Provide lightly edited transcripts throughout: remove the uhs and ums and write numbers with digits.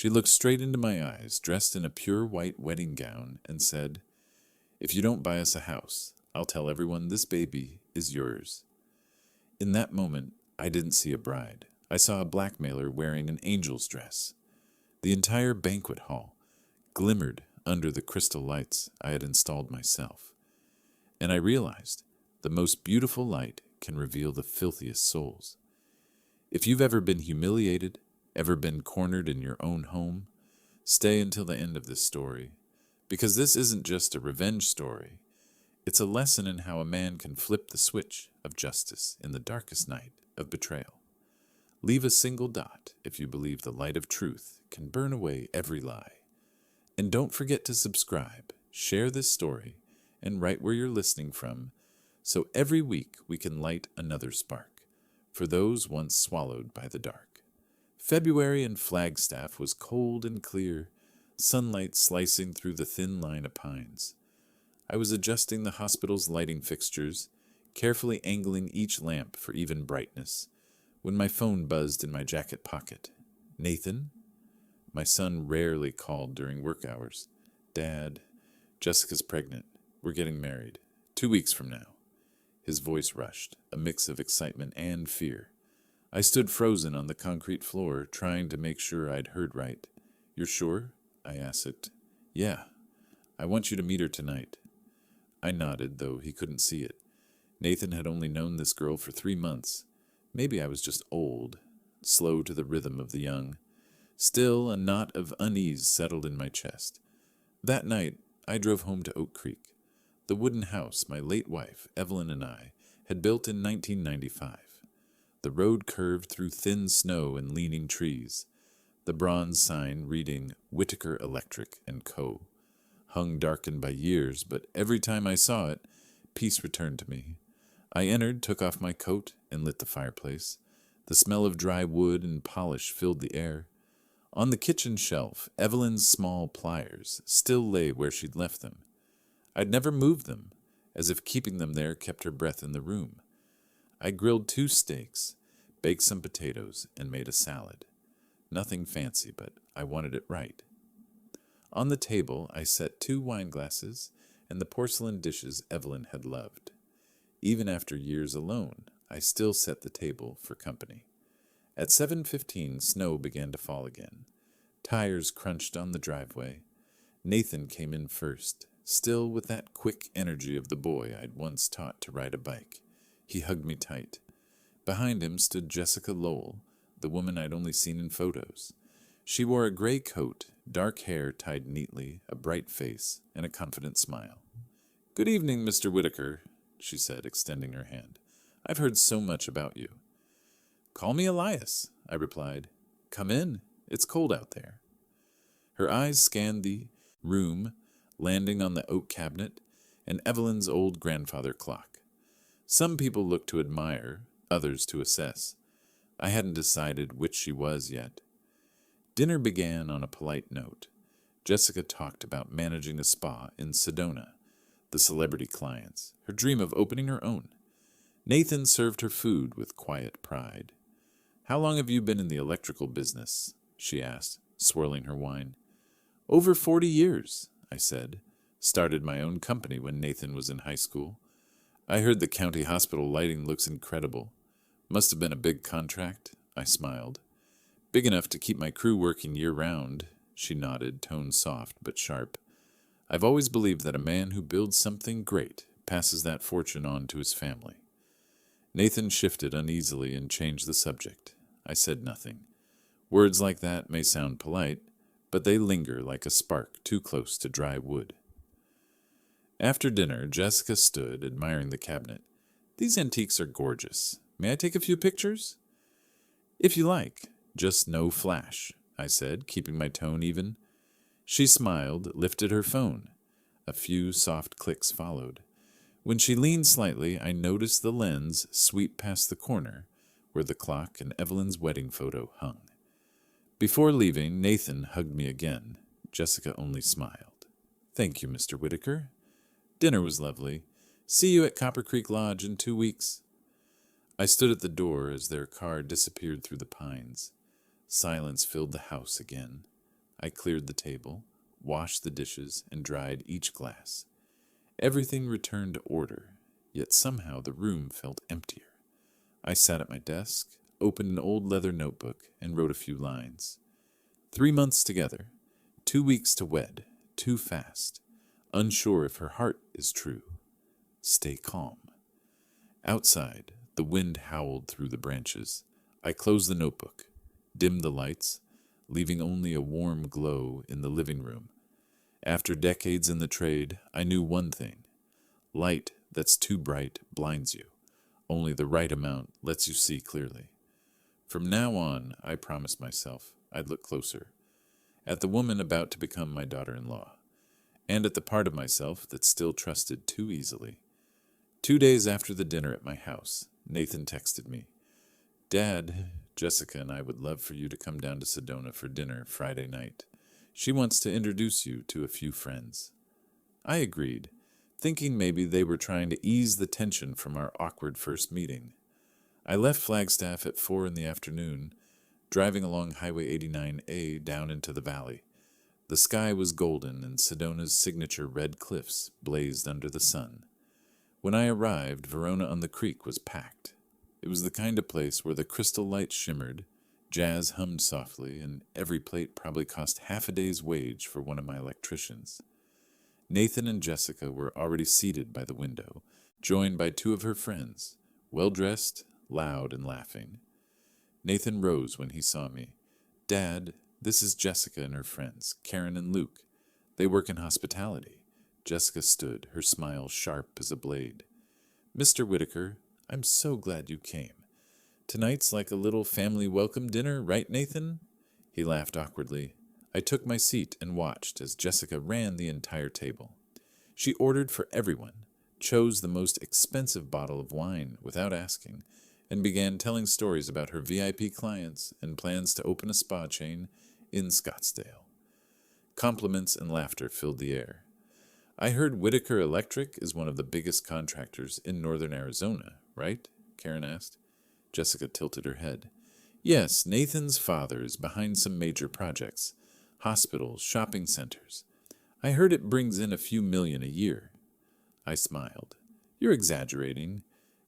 She looked straight into my eyes, dressed in a pure white wedding gown, and said, "If you don't buy us a house, I'll tell everyone this baby is yours." In that moment, I didn't see a bride. I saw a blackmailer wearing an angel's dress. The entire banquet hall glimmered under the crystal lights I had installed myself. And I realized the most beautiful light can reveal the filthiest souls. If you've ever been humiliated, ever been cornered in your own home, stay until the end of this story, because this isn't just a revenge story. It's a lesson in how a man can flip the switch of justice in the darkest night of betrayal. Leave a single dot if you believe the light of truth can burn away every lie. And don't forget to subscribe, share this story, and write where you're listening from, so every week we can light another spark for those once swallowed by the dark. February in Flagstaff was cold and clear, sunlight slicing through the thin line of pines. I was adjusting the hospital's lighting fixtures, carefully angling each lamp for even brightness, when my phone buzzed in my jacket pocket. "Nathan?" My son rarely called during work hours. "Dad, Jessica's pregnant. We're getting married. 2 weeks from now." His voice rushed, a mix of excitement and fear. I stood frozen on the concrete floor, trying to make sure I'd heard right. "You're sure?" I asked. "Yeah. I want you to meet her tonight." I nodded, though he couldn't see it. Nathan had only known this girl for 3 months. Maybe I was just old, slow to the rhythm of the young. Still, a knot of unease settled in my chest. That night, I drove home to Oak Creek, the wooden house my late wife, Evelyn, and I had built in 1995. The road curved through thin snow and leaning trees. The bronze sign reading Whitaker Electric & Co. hung darkened by years, but every time I saw it, peace returned to me. I entered, took off my coat, and lit the fireplace. The smell of dry wood and polish filled the air. On the kitchen shelf, Evelyn's small pliers still lay where she'd left them. I'd never moved them, as if keeping them there kept her breath in the room. I grilled 2 steaks, baked some potatoes, and made a salad. Nothing fancy, but I wanted it right. On the table, I set 2 wine glasses and the porcelain dishes Evelyn had loved. Even after years alone, I still set the table for company. At 7:15, snow began to fall again. Tires crunched on the driveway. Nathan came in first, still with that quick energy of the boy I'd once taught to ride a bike. He hugged me tight. Behind him stood Jessica Lowell, the woman I'd only seen in photos. She wore a gray coat, dark hair tied neatly, a bright face, and a confident smile. "Good evening, Mr. Whitaker," she said, extending her hand. "I've heard so much about you." "Call me Elias," I replied. "Come in. It's cold out there." Her eyes scanned the room, landing on the oak cabinet and Evelyn's old grandfather clock. Some people looked to admire, others to assess. I hadn't decided which she was yet. Dinner began on a polite note. Jessica talked about managing a spa in Sedona, the celebrity clients, her dream of opening her own. Nathan served her food with quiet pride. "How long have you been in the electrical business?" she asked, swirling her wine. "Over 40 years, I said. "Started my own company when Nathan was in high school. I heard the county hospital lighting looks incredible. Must have been a big contract," I smiled. "Big enough to keep my crew working year-round," she nodded, tone soft but sharp. "I've always believed that a man who builds something great passes that fortune on to his family." Nathan shifted uneasily and changed the subject. I said nothing. Words like that may sound polite, but they linger like a spark too close to dry wood. After dinner, Jessica stood, admiring the cabinet. "These antiques are gorgeous. May I take a few pictures?" "If you like. Just no flash," I said, keeping my tone even. She smiled, lifted her phone. A few soft clicks followed. When she leaned slightly, I noticed the lens sweep past the corner, where the clock and Evelyn's wedding photo hung. Before leaving, Nathan hugged me again. Jessica only smiled. "Thank you, Mr. Whitaker. Dinner was lovely. See you at Copper Creek Lodge in 2 weeks." I stood at the door as their car disappeared through the pines. Silence filled the house again. I cleared the table, washed the dishes, and dried each glass. Everything returned to order, yet somehow the room felt emptier. I sat at my desk, opened an old leather notebook, and wrote a few lines. 3 months together, 2 weeks to wed, too fast, unsure if her heart is true. Stay calm. Outside, the wind howled through the branches. I closed the notebook, dimmed the lights, leaving only a warm glow in the living room. After decades in the trade, I knew one thing. Light that's too bright blinds you. Only the right amount lets you see clearly. From now on, I promised myself I'd look closer at the woman about to become my daughter-in-law, and at the part of myself that still trusted too easily. 2 days after the dinner at my house, Nathan texted me, "Dad, Jessica and I would love for you to come down to Sedona for dinner Friday night. She wants to introduce you to a few friends." I agreed, thinking maybe they were trying to ease the tension from our awkward first meeting. I left Flagstaff at 4 in the afternoon, driving along Highway 89A down into the valley. The sky was golden and Sedona's signature red cliffs blazed under the sun. When I arrived, Verona on the Creek was packed. It was the kind of place where the crystal lights shimmered, jazz hummed softly, and every plate probably cost half a day's wage for one of my electricians. Nathan and Jessica were already seated by the window, joined by 2 of her friends, well-dressed, loud, and laughing. Nathan rose when he saw me. "Dad, this is Jessica and her friends, Karen and Luke. They work in hospitality." Jessica stood, her smile sharp as a blade. "Mr. Whitaker, I'm so glad you came. Tonight's like a little family welcome dinner, right, Nathan?" He laughed awkwardly. I took my seat and watched as Jessica ran the entire table. She ordered for everyone, chose the most expensive bottle of wine without asking, and began telling stories about her VIP clients and plans to open a spa chain in Scottsdale. Compliments and laughter filled the air. "I heard Whitaker Electric is one of the biggest contractors in northern Arizona, right?" Karen asked. Jessica tilted her head. "Yes, Nathan's father is behind some major projects. Hospitals, shopping centers. I heard it brings in a few million a year." I smiled. "You're exaggerating.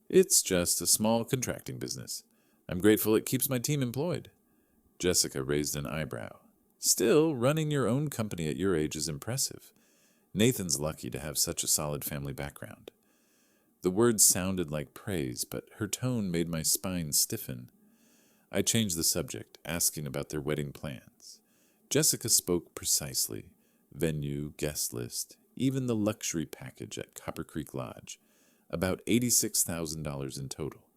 It's just a small contracting business. I'm grateful it keeps my team employed." Jessica raised an eyebrow. "Still, running your own company at your age is impressive. Nathan's lucky to have such a solid family background." The words sounded like praise, but her tone made my spine stiffen. I changed the subject, asking about their wedding plans. Jessica spoke precisely. Venue, guest list, even the luxury package at Copper Creek Lodge. About $86,000 in total.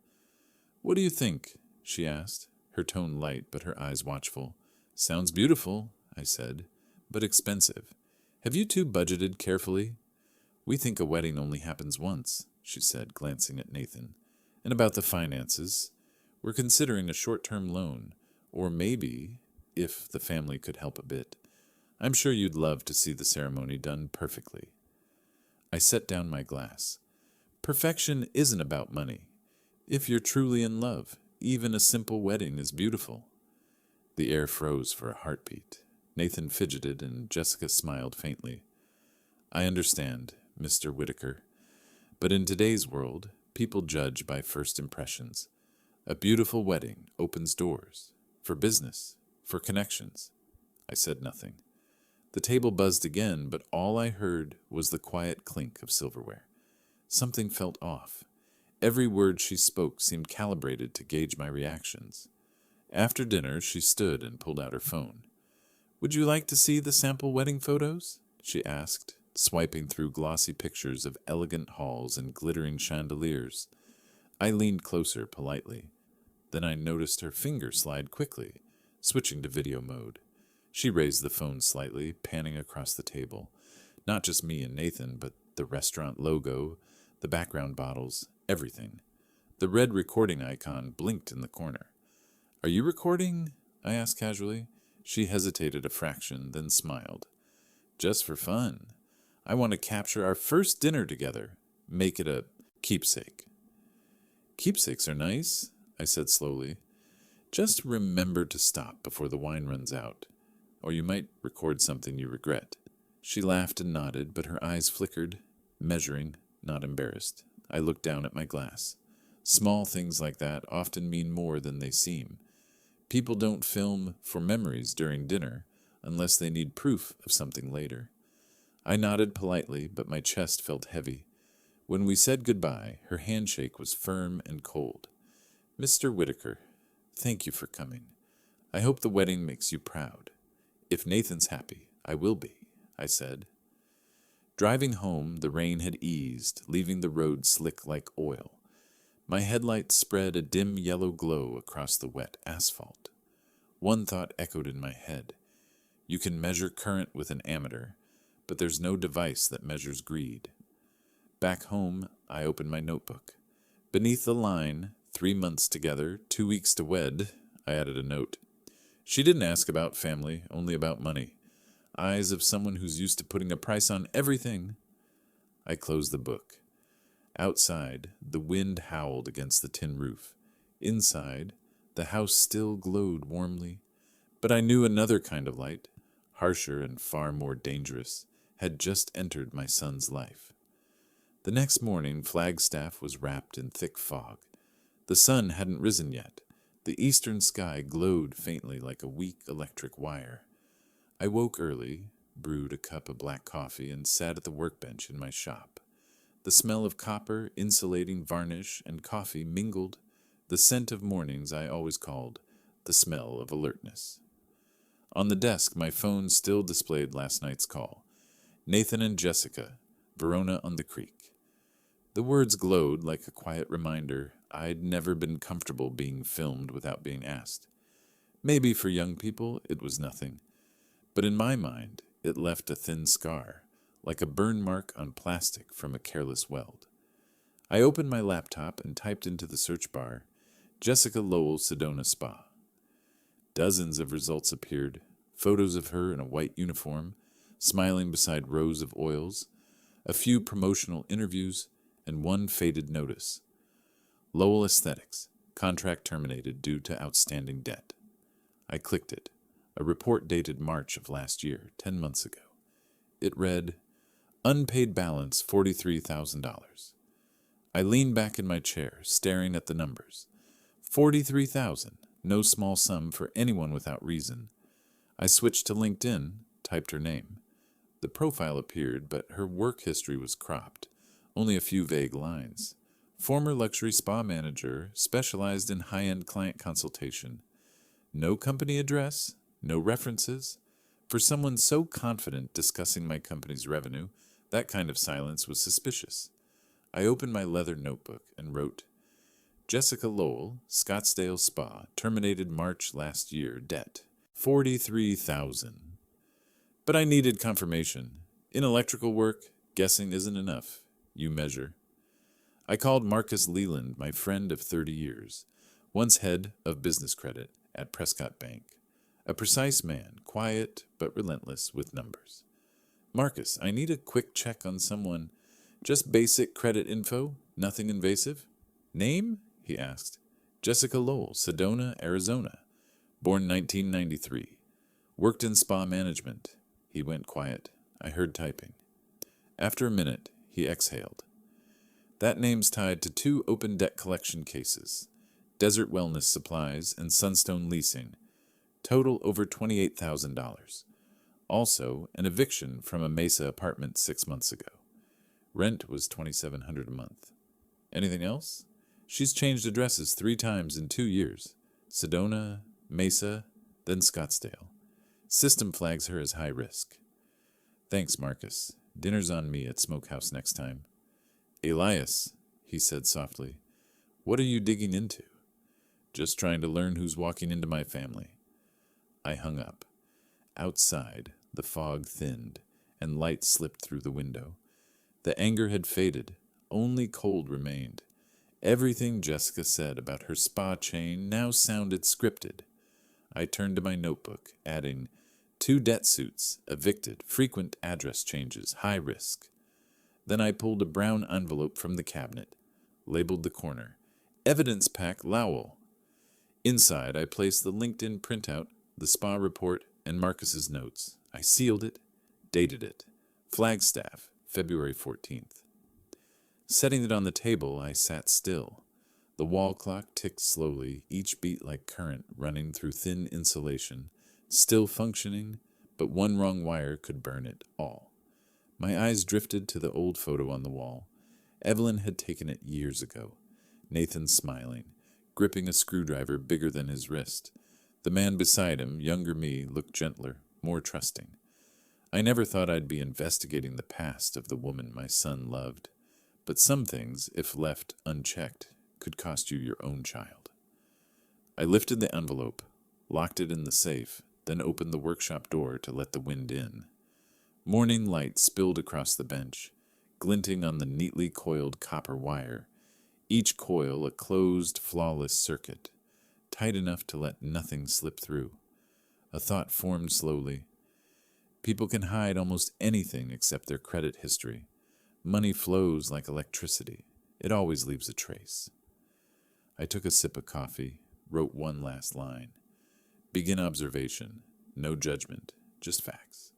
"What do you think?" she asked, her tone light but her eyes watchful. "Sounds beautiful," I said, "but expensive. Have you 2 budgeted carefully?" "We think a wedding only happens once," she said, glancing at Nathan. "And about the finances? We're considering a short-term loan, or maybe, if the family could help a bit. I'm sure you'd love to see the ceremony done perfectly." I set down my glass. Perfection isn't about money. If you're truly in love, even a simple wedding is beautiful. The air froze for a heartbeat. Nathan fidgeted and Jessica smiled faintly. "I understand, Mr. Whitaker. But in today's world, people judge by first impressions. A beautiful wedding opens doors. For business, for connections." I said nothing. The table buzzed again, but all I heard was the quiet clink of silverware. Something felt off. Every word she spoke seemed calibrated to gauge my reactions. After dinner, she stood and pulled out her phone. "Would you like to see the sample wedding photos?" she asked, swiping through glossy pictures of elegant halls and glittering chandeliers. I leaned closer politely. Then I noticed her finger slide quickly, switching to video mode. She raised the phone slightly, panning across the table. Not just me and Nathan, but the restaurant logo, the background bottles, everything. The red recording icon blinked in the corner. "Are you recording?" I asked casually. She hesitated a fraction, then smiled. "Just for fun. I want to capture our first dinner together. Make it a keepsake." "Keepsakes are nice," I said slowly. "Just remember to stop before the wine runs out." or you might record something you regret. She laughed and nodded, but her eyes flickered, measuring, not embarrassed. I looked down at my glass. Small things like that often mean more than they seem. People don't film for memories during dinner unless they need proof of something later. I nodded politely, but my chest felt heavy. When we said goodbye, her handshake was firm and cold. Mr. Whitaker, thank you for coming. I hope the wedding makes you proud. If Nathan's happy, I will be, I said. Driving home, the rain had eased, leaving the road slick like oil. My headlights spread a dim yellow glow across the wet asphalt. One thought echoed in my head. You can measure current with an ammeter, but there's no device that measures greed. Back home, I opened my notebook. Beneath the line, 3 months together, 2 weeks to wed, I added a note. She didn't ask about family, only about money. Eyes of someone who's used to putting a price on everything. I closed the book. Outside, the wind howled against the tin roof. Inside, the house still glowed warmly, but I knew another kind of light, harsher and far more dangerous, had just entered my son's life. The next morning, Flagstaff was wrapped in thick fog. The sun hadn't risen yet. The eastern sky glowed faintly like a weak electric wire. I woke early, brewed a cup of black coffee, and sat at the workbench in my shop. The smell of copper, insulating varnish, and coffee mingled, the scent of mornings I always called the smell of alertness. On the desk, my phone still displayed last night's call. Nathan and Jessica, Verona on the Creek. The words glowed like a quiet reminder I'd never been comfortable being filmed without being asked. Maybe for young people it was nothing, but in my mind it left a thin scar, like a burn mark on plastic from a careless weld. I opened my laptop and typed into the search bar, Jessica Lowell Sedona Spa. Dozens of results appeared, photos of her in a white uniform, smiling beside rows of oils, a few promotional interviews, and one faded notice. Lowell Aesthetics, contract terminated due to outstanding debt. I clicked it, a report dated March of last year, 10 months ago. It read, unpaid balance $43,000. I leaned back in my chair, staring at the numbers. $43,000, no small sum for anyone without reason. I switched to LinkedIn, typed her name. The profile appeared, but her work history was cropped, only a few vague lines. Former luxury spa manager, specialized in high-end client consultation. No company address, no references. For someone so confident discussing my company's revenue, that kind of silence was suspicious. I opened my leather notebook and wrote, Jessica Lowell, Scottsdale Spa, terminated March last year, debt, $43,000. But I needed confirmation. In electrical work, guessing isn't enough. You measure. I called Marcus Leland, my friend of 30 years, once head of business credit at Prescott Bank. A precise man, quiet but relentless with numbers. Marcus, I need a quick check on someone. Just basic credit info, nothing invasive. Name? He asked. Jessica Lowell, Sedona, Arizona. Born 1993. Worked in spa management. He went quiet. I heard typing. After a minute, he exhaled. That name's tied to 2 open debt collection cases, Desert Wellness Supplies and Sunstone Leasing. Total over $28,000. Also, an eviction from a Mesa apartment 6 months ago. Rent was $2,700 a month. Anything else? She's changed addresses 3 times in 2 years. Sedona, Mesa, then Scottsdale. System flags her as high risk. Thanks, Marcus. Dinner's on me at Smokehouse next time. Elias, he said softly, what are you digging into? Just trying to learn who's walking into my family. I hung up. Outside, the fog thinned, and light slipped through the window. The anger had faded. Only cold remained. Everything Jessica said about her spa chain now sounded scripted. I turned to my notebook, adding 2 debt suits, evicted, frequent address changes, high risk. Then I pulled a brown envelope from the cabinet, labeled the corner, Evidence Pack Lowell. Inside, I placed the LinkedIn printout, the spa report, and Marcus's notes. I sealed it, dated it. Flagstaff, February 14th. Setting it on the table, I sat still. The wall clock ticked slowly, each beat like current running through thin insulation, still functioning, but one wrong wire could burn it all. My eyes drifted to the old photo on the wall. Evelyn had taken it years ago. Nathan smiling, gripping a screwdriver bigger than his wrist. The man beside him, younger me, looked gentler, more trusting. I never thought I'd be investigating the past of the woman my son loved. But some things, if left unchecked, could cost you your own child. I lifted the envelope, locked it in the safe, then opened the workshop door to let the wind in. Morning light spilled across the bench, glinting on the neatly coiled copper wire, each coil a closed, flawless circuit, tight enough to let nothing slip through. A thought formed slowly. People can hide almost anything except their credit history. Money flows like electricity. It always leaves a trace. I took a sip of coffee, wrote one last line. Begin observation. No judgment, just facts.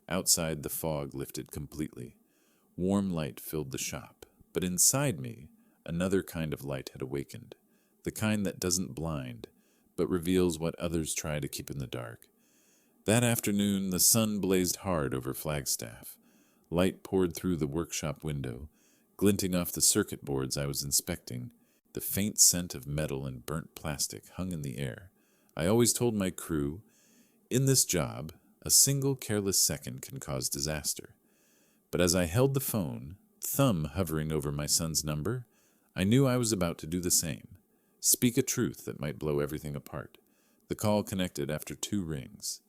Outside, the fog lifted completely. Warm light filled the shop, but inside me, another kind of light had awakened, the kind that doesn't blind, but reveals what others try to keep in the dark. That afternoon, the sun blazed hard over Flagstaff. Light poured through the workshop window, glinting off the circuit boards I was inspecting. The faint scent of metal and burnt plastic hung in the air. I always told my crew, in this job, a single careless second can cause disaster. But as I held the phone, thumb hovering over my son's number, I knew I was about to do the same. Speak a truth that might blow everything apart. The call connected after 2 rings.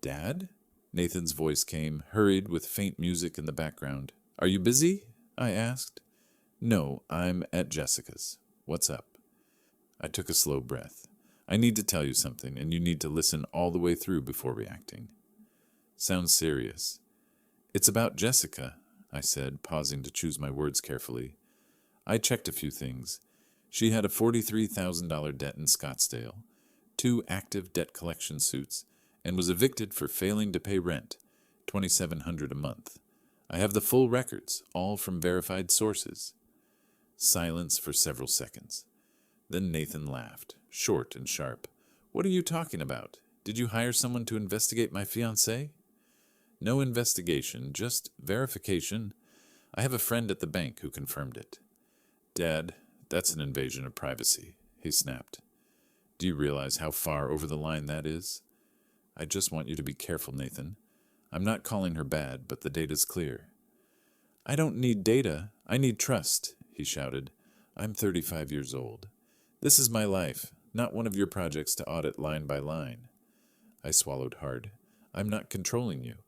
"Dad?" Nathan's voice came, hurried with faint music in the background. "Are you busy?" I asked. "No, I'm at Jessica's. What's up?" I took a slow breath. "I need to tell you something, and you need to listen all the way through before reacting." "Sounds serious." "It's about Jessica," I said, pausing to choose my words carefully. I checked a few things. She had a $43,000 debt in Scottsdale, 2 active debt collection suits, and was evicted for failing to pay rent, $2,700 a month. I have the full records, all from verified sources. Silence for several seconds. Then Nathan laughed, short and sharp. "What are you talking about? Did you hire someone to investigate my fiancée?" "No investigation, just verification. I have a friend at the bank who confirmed it." "Dad, that's an invasion of privacy," he snapped. "Do you realize how far over the line that is?" "I just want you to be careful, Nathan. I'm not calling her bad, but the data's clear." "I don't need data. I need trust," he shouted. "I'm 35 years old. This is my life, not one of your projects to audit line by line." I swallowed hard. "I'm not controlling you.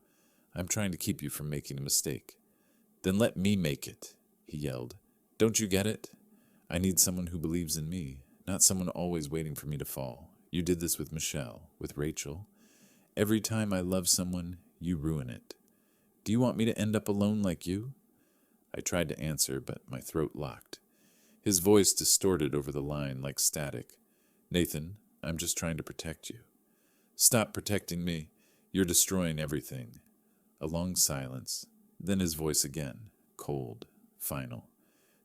I'm trying to keep you from making a mistake." "Then let me make it," he yelled. "Don't you get it? I need someone who believes in me, not someone always waiting for me to fall. You did this with Michelle, with Rachel. Every time I love someone, you ruin it. Do you want me to end up alone like you?" I tried to answer, but my throat locked. His voice distorted over the line like static. "Nathan, I'm just trying to protect you." "Stop protecting me. You're destroying everything." A long silence. Then his voice again, cold, final.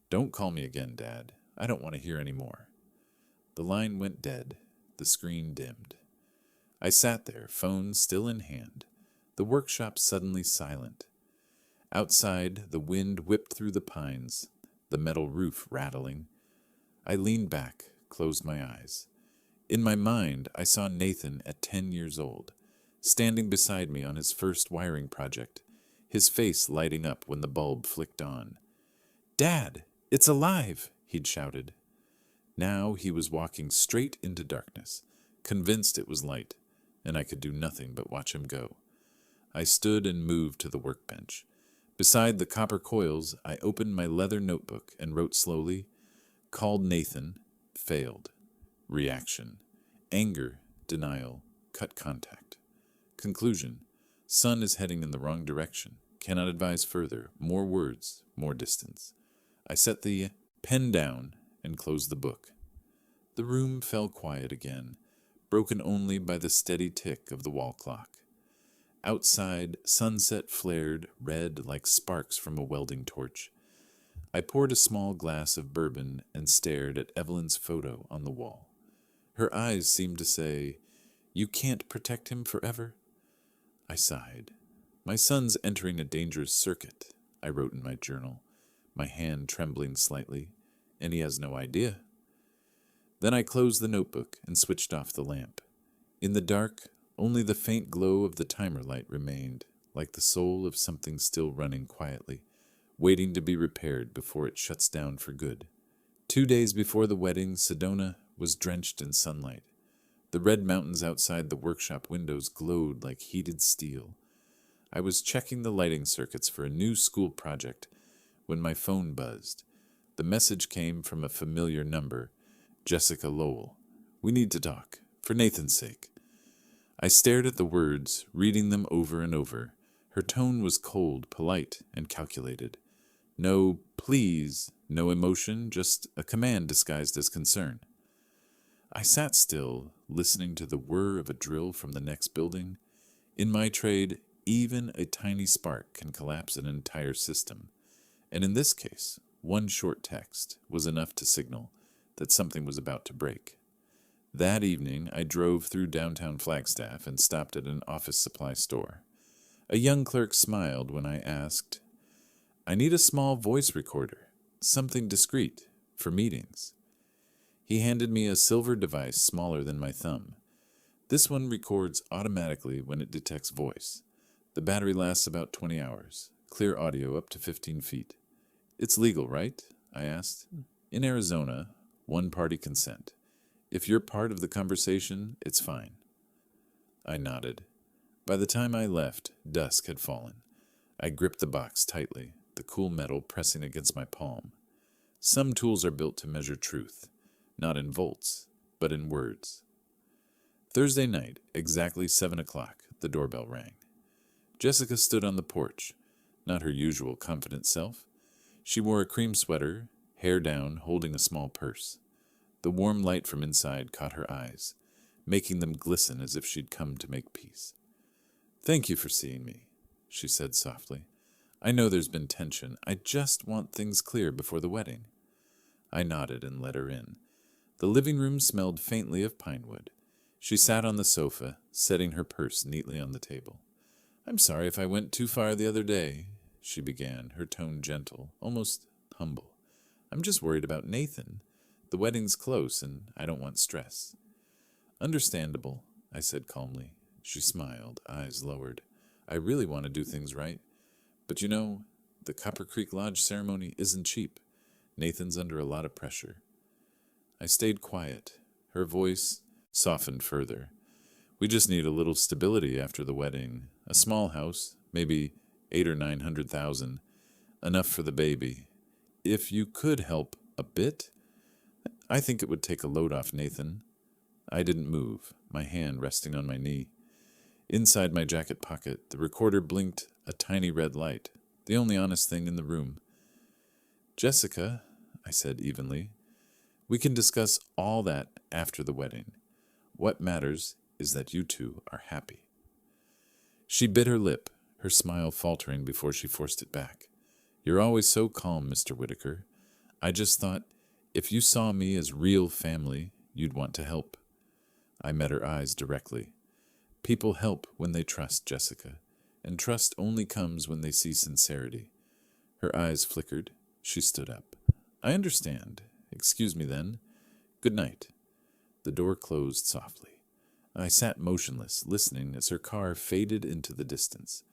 "Don't call me again, Dad. I don't want to hear any more." The line went dead. The screen dimmed. I sat there, phone still in hand. The workshop suddenly silent. Outside, the wind whipped through the pines, the metal roof rattling. I leaned back, closed my eyes. In my mind, I saw Nathan at 10 years old, standing beside me on his first wiring project, his face lighting up when the bulb flicked on. "Dad, it's alive!" he'd shouted. Now he was walking straight into darkness, convinced it was light, and I could do nothing but watch him go. I stood and moved to the workbench. Beside the copper coils, I opened my leather notebook and wrote slowly, "Called Nathan, failed. Reaction. Anger, denial, cut contact. Conclusion. Son is heading in the wrong direction. Cannot advise further. More words, more distance." I set the pen down and closed the book. The room fell quiet again. broken only by the steady tick of the wall clock. Outside, sunset flared red like sparks from a welding torch. I poured a small glass of bourbon and stared at Evelyn's photo on the wall. Her eyes seemed to say, "You can't protect him forever?" I sighed. "My son's entering a dangerous circuit," I wrote in my journal, my hand trembling slightly, "and he has no idea." Then I closed the notebook and switched off the lamp. In the dark, only the faint glow of the timer light remained, like the soul of something still running quietly, waiting to be repaired before it shuts down for good. 2 days before the wedding, Sedona was drenched in sunlight. The red mountains outside the workshop windows glowed like heated steel. I was checking the lighting circuits for a new school project when my phone buzzed. The message came from a familiar number, Jessica Lowell. "We need to talk, for Nathan's sake." I stared at the words, reading them over and over. Her tone was cold, polite, and calculated. No please, no emotion, just a command disguised as concern. I sat still, listening to the whir of a drill from the next building. In my trade, even a tiny spark can collapse an entire system. And in this case, one short text was enough to signal that something was about to break. That evening, I drove through downtown Flagstaff and stopped at an office supply store. A young clerk smiled when I asked, "I need a small voice recorder, something discreet, for meetings." He handed me a silver device smaller than my thumb. "This one records automatically when it detects voice. The battery lasts about 20 hours. Clear audio up to 15 feet. It's legal, right?" I asked. "In Arizona, one-party consent. If you're part of the conversation, it's fine." I nodded. By the time I left, dusk had fallen. I gripped the box tightly, the cool metal pressing against my palm. Some tools are built to measure truth, not in volts, but in words. Thursday night, exactly 7 o'clock, the doorbell rang. Jessica stood on the porch, not her usual confident self. She wore a cream sweater, hair down, holding a small purse. The warm light from inside caught her eyes, making them glisten as if she'd come to make peace. "Thank you for seeing me," she said softly. "I know there's been tension. I just want things clear before the wedding." I nodded and let her in. The living room smelled faintly of pine wood. She sat on the sofa, setting her purse neatly on the table. "I'm sorry if I went too far the other day," she began, her tone gentle, almost humble. "I'm just worried about Nathan. The wedding's close, and I don't want stress." "Understandable," I said calmly. She smiled, eyes lowered. "I really want to do things right. But you know, the Copper Creek Lodge ceremony isn't cheap. Nathan's under a lot of pressure." I stayed quiet. Her voice softened further. "We just need a little stability after the wedding. A small house, maybe 800 or 900,000. Enough for the baby. If you could help a bit, I think it would take a load off Nathan." I didn't move, my hand resting on my knee. Inside my jacket pocket, the recorder blinked a tiny red light, the only honest thing in the room. "Jessica," I said evenly, "we can discuss all that after the wedding. What matters is that you two are happy." She bit her lip, her smile faltering before she forced it back. "You're always so calm, Mr. Whitaker. I just thought, if you saw me as real family, you'd want to help." I met her eyes directly. "People help when they trust, Jessica, and trust only comes when they see sincerity." Her eyes flickered. She stood up. "I understand. Excuse me then. Good night." The door closed softly. I sat motionless, listening as her car faded into the distance.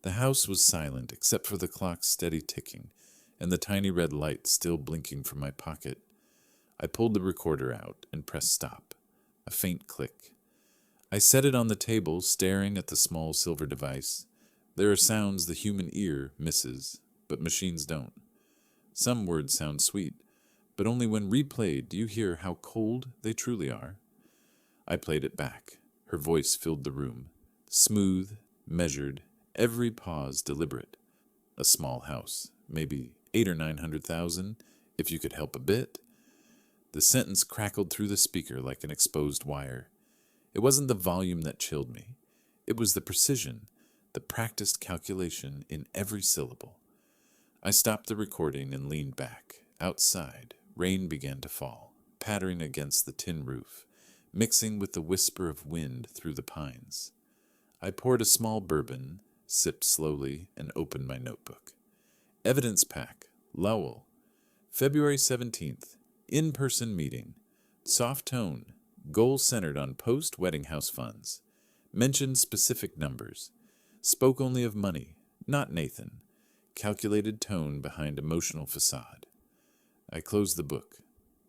The house was silent except for the clock's steady ticking and the tiny red light still blinking from my pocket. I pulled the recorder out and pressed stop. A faint click. I set it on the table, staring at the small silver device. There are sounds the human ear misses, but machines don't. Some words sound sweet, but only when replayed do you hear how cold they truly are. I played it back. Her voice filled the room. Smooth, measured, every pause deliberate. A small house, maybe 800 or 900,000, if you could help a bit. The sentence crackled through the speaker like an exposed wire. It wasn't the volume that chilled me. It was the precision, the practiced calculation in every syllable. I stopped the recording and leaned back. Outside, rain began to fall, pattering against the tin roof, mixing with the whisper of wind through the pines. I poured a small bourbon, sipped slowly, and opened my notebook. Evidence pack, Lowell, February 17th, in-person meeting, soft tone, goal centered on post-wedding house funds, mentioned specific numbers, spoke only of money, not Nathan, calculated tone behind emotional facade. I closed the book.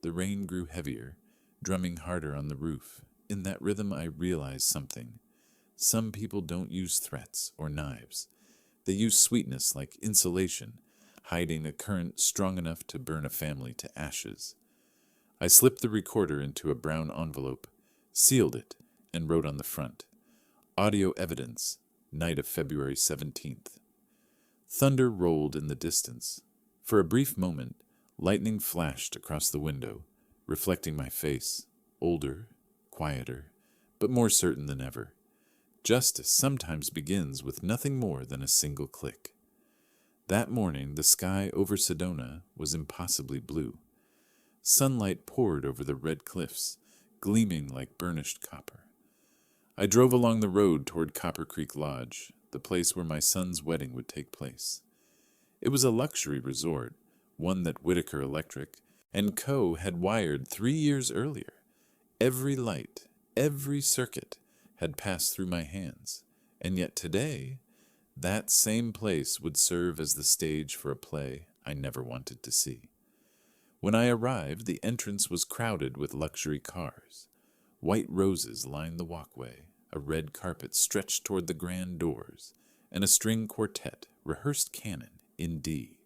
The rain grew heavier, drumming harder on the roof. In that rhythm I realized something. Some people don't use threats or knives. They use sweetness like insulation, hiding a current strong enough to burn a family to ashes. I slipped the recorder into a brown envelope, sealed it, and wrote on the front, Audio evidence, night of February 17th. Thunder rolled in the distance. For a brief moment, lightning flashed across the window, reflecting my face, older, quieter, but more certain than ever. Justice sometimes begins with nothing more than a single click. That morning, the sky over Sedona was impossibly blue. Sunlight poured over the red cliffs, gleaming like burnished copper. I drove along the road toward Copper Creek Lodge, the place where my son's wedding would take place. It was a luxury resort, one that Whitaker Electric and Co. had wired 3 years earlier. Every light, every circuit had passed through my hands, and yet today, that same place would serve as the stage for a play I never wanted to see. When I arrived, the entrance was crowded with luxury cars. White roses lined the walkway, a red carpet stretched toward the grand doors, and a string quartet rehearsed canon in D.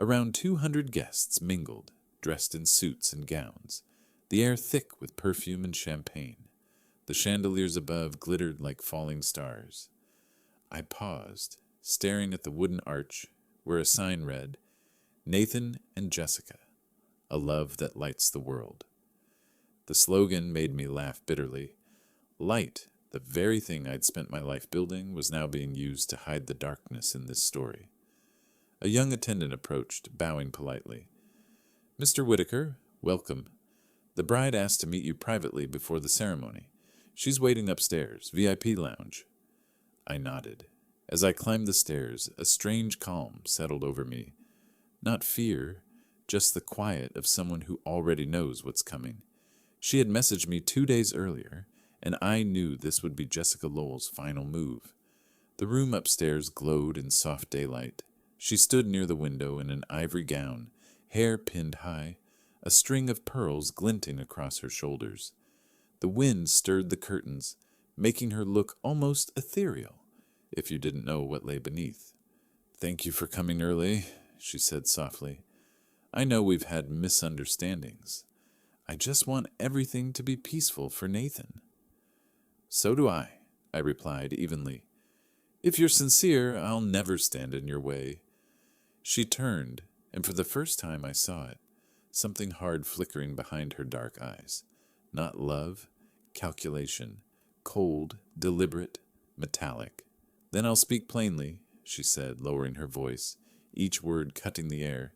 Around 200 guests mingled, dressed in suits and gowns, the air thick with perfume and champagne. The chandeliers above glittered like falling stars. I paused, staring at the wooden arch where a sign read, Nathan and Jessica, a love that lights the world. The slogan made me laugh bitterly. Light, the very thing I'd spent my life building, was now being used to hide the darkness in this story. A young attendant approached, bowing politely. Mr. Whitaker, welcome. The bride asked to meet you privately before the ceremony. She's waiting upstairs, VIP lounge. I nodded. As I climbed the stairs, a strange calm settled over me. Not fear, just the quiet of someone who already knows what's coming. She had messaged me 2 days earlier, and I knew this would be Jessica Lowell's final move. The room upstairs glowed in soft daylight. She stood near the window in an ivory gown, hair pinned high, a string of pearls glinting across her shoulders. The wind stirred the curtains, making her look almost ethereal, if you didn't know what lay beneath. Thank you for coming early, she said softly. I know we've had misunderstandings. I just want everything to be peaceful for Nathan. So do I replied evenly. If you're sincere, I'll never stand in your way. She turned, and for the first time I saw it, something hard flickering behind her dark eyes. Not love, calculation, cold, deliberate, metallic. Then I'll speak plainly, she said, lowering her voice, each word cutting the air.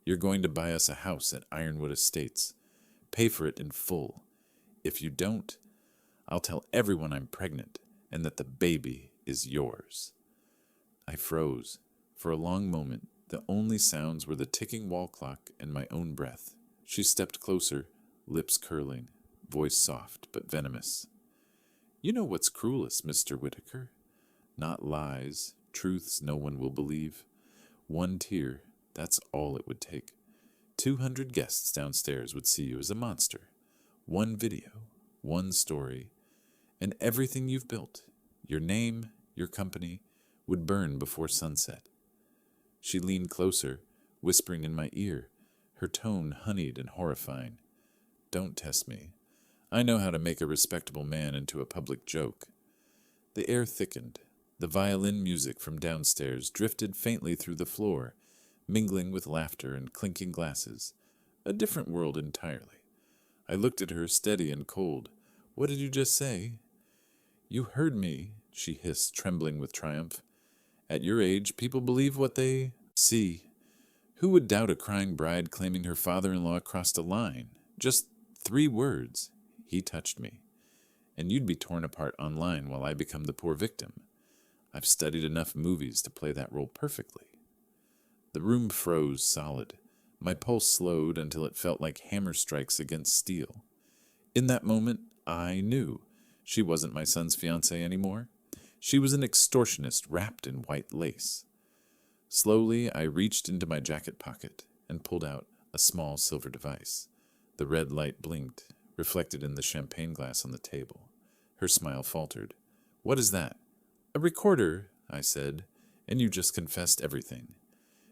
You're going to buy us a house at Ironwood Estates. Pay for it in full. If you don't, I'll tell everyone I'm pregnant and that the baby is yours. I froze. For a long moment, the only sounds were the ticking wall clock and my own breath. She stepped closer, lips curling, voice soft but venomous. You know what's cruelest, Mr. Whitaker? Not lies, truths no one will believe. One tear, that's all it would take. 200 guests downstairs would see you as a monster. One video, one story, and everything you've built, your name, your company, would burn before sunset. She leaned closer, whispering in my ear, her tone honeyed and horrifying. Don't test me. I know how to make a respectable man into a public joke. The air thickened. The violin music from downstairs drifted faintly through the floor, mingling with laughter and clinking glasses. A different world entirely. I looked at her steady and cold, What did you just say?" "You heard me," she hissed, trembling with triumph. "At your age, people believe what they see. Who would doubt a crying bride claiming her father-in-law crossed a line? Just 3 words. He touched me. And you'd be torn apart online while I become the poor victim. I've studied enough movies to play that role perfectly." The room froze solid. My pulse slowed until it felt like hammer strikes against steel. In that moment, I knew she wasn't my son's fiancée anymore. She was an extortionist wrapped in white lace. Slowly, I reached into my jacket pocket and pulled out a small silver device. The red light blinked, reflected in the champagne glass on the table. Her smile faltered. "What is that?" "A recorder," I said, "and you just confessed everything."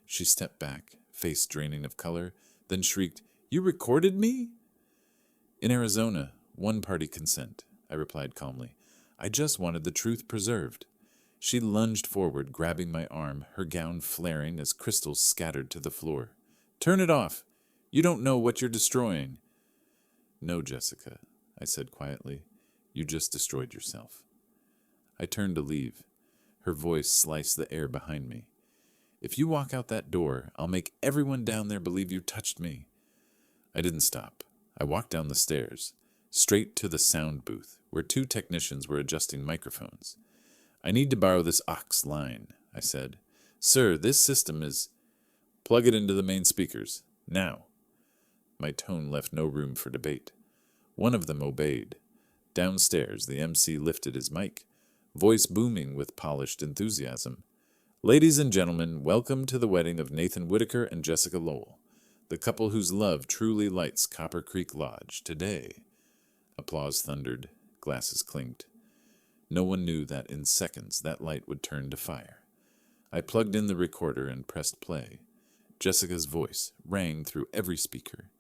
She stepped back, face draining of color, then shrieked, "You recorded me?" "In Arizona, one-party consent," I replied calmly. "I just wanted the truth preserved." She lunged forward, grabbing my arm, her gown flaring as crystals scattered to the floor. "Turn it off! You don't know what you're destroying." "No, Jessica," I said quietly. "You just destroyed yourself." I turned to leave. Her voice sliced the air behind me. "If you walk out that door, I'll make everyone down there believe you touched me." I didn't stop. I walked down the stairs, straight to the sound booth, where 2 technicians were adjusting microphones. "I need to borrow this aux line," I said. "Sir, this system is—" "Plug it into the main speakers. Now." My tone left no room for debate. One of them obeyed. Downstairs, the MC lifted his mic, voice booming with polished enthusiasm. "Ladies and gentlemen, welcome to the wedding of Nathan Whitaker and Jessica Lowell, the couple whose love truly lights Copper Creek Lodge today." Applause thundered. Glasses clinked. No one knew that in seconds that light would turn to fire. I plugged in the recorder and pressed play. Jessica's voice rang through every speaker.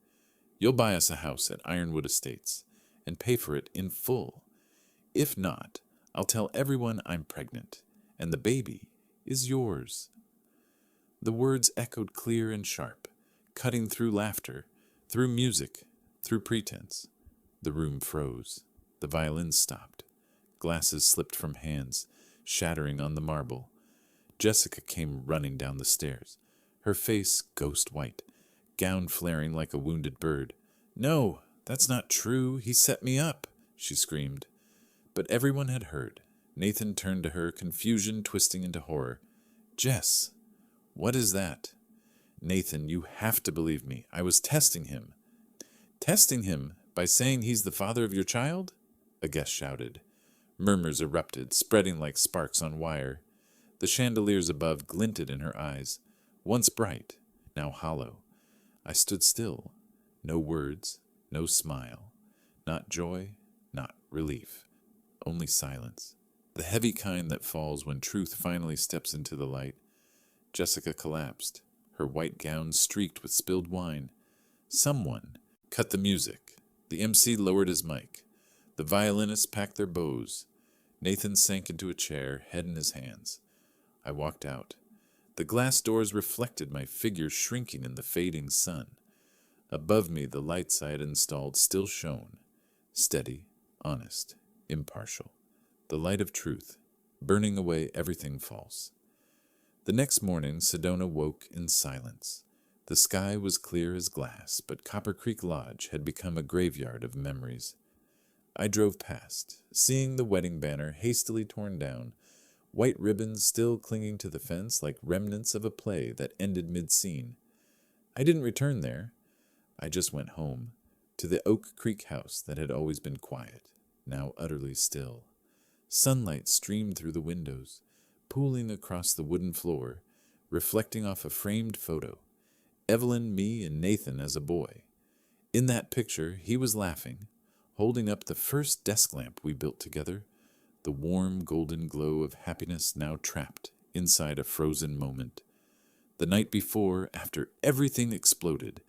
"You'll buy us a house at Ironwood Estates and pay for it in full. If not, I'll tell everyone I'm pregnant, and the baby is yours." The words echoed clear and sharp, cutting through laughter, through music, through pretense. The room froze. The violins stopped. Glasses slipped from hands, shattering on the marble. Jessica came running down the stairs, her face ghost white, gown flaring like a wounded bird. "No, that's not true. He set me up," she screamed. But everyone had heard. Nathan turned to her, confusion twisting into horror. "Jess, what is that?" "Nathan, you have to believe me. I was testing him." "Testing him? By saying he's the father of your child?" a guest shouted. Murmurs erupted, spreading like sparks on wire. The chandeliers above glinted in her eyes, once bright, now hollow. I stood still. No words, no smile. Not joy, not relief. Only silence. The heavy kind that falls when truth finally steps into the light. Jessica collapsed, her white gown streaked with spilled wine. Someone cut the music. The MC lowered his mic. The violinists packed their bows. Nathan sank into a chair, head in his hands. I walked out. The glass doors reflected my figure shrinking in the fading sun. Above me, the lights I had installed still shone. Steady, honest, impartial. The light of truth, burning away everything false. The next morning, Sedona woke in silence. The sky was clear as glass, but Copper Creek Lodge had become a graveyard of memories. I drove past, seeing the wedding banner hastily torn down, white ribbons still clinging to the fence like remnants of a play that ended mid-scene. I didn't return there. I just went home, to the Oak Creek house that had always been quiet, now utterly still. Sunlight streamed through the windows, pooling across the wooden floor, reflecting off a framed photo. Evelyn, me, and Nathan as a boy. In that picture, he was laughing, holding up the first desk lamp we built together, the warm golden glow of happiness now trapped inside a frozen moment. The night before, after everything exploded,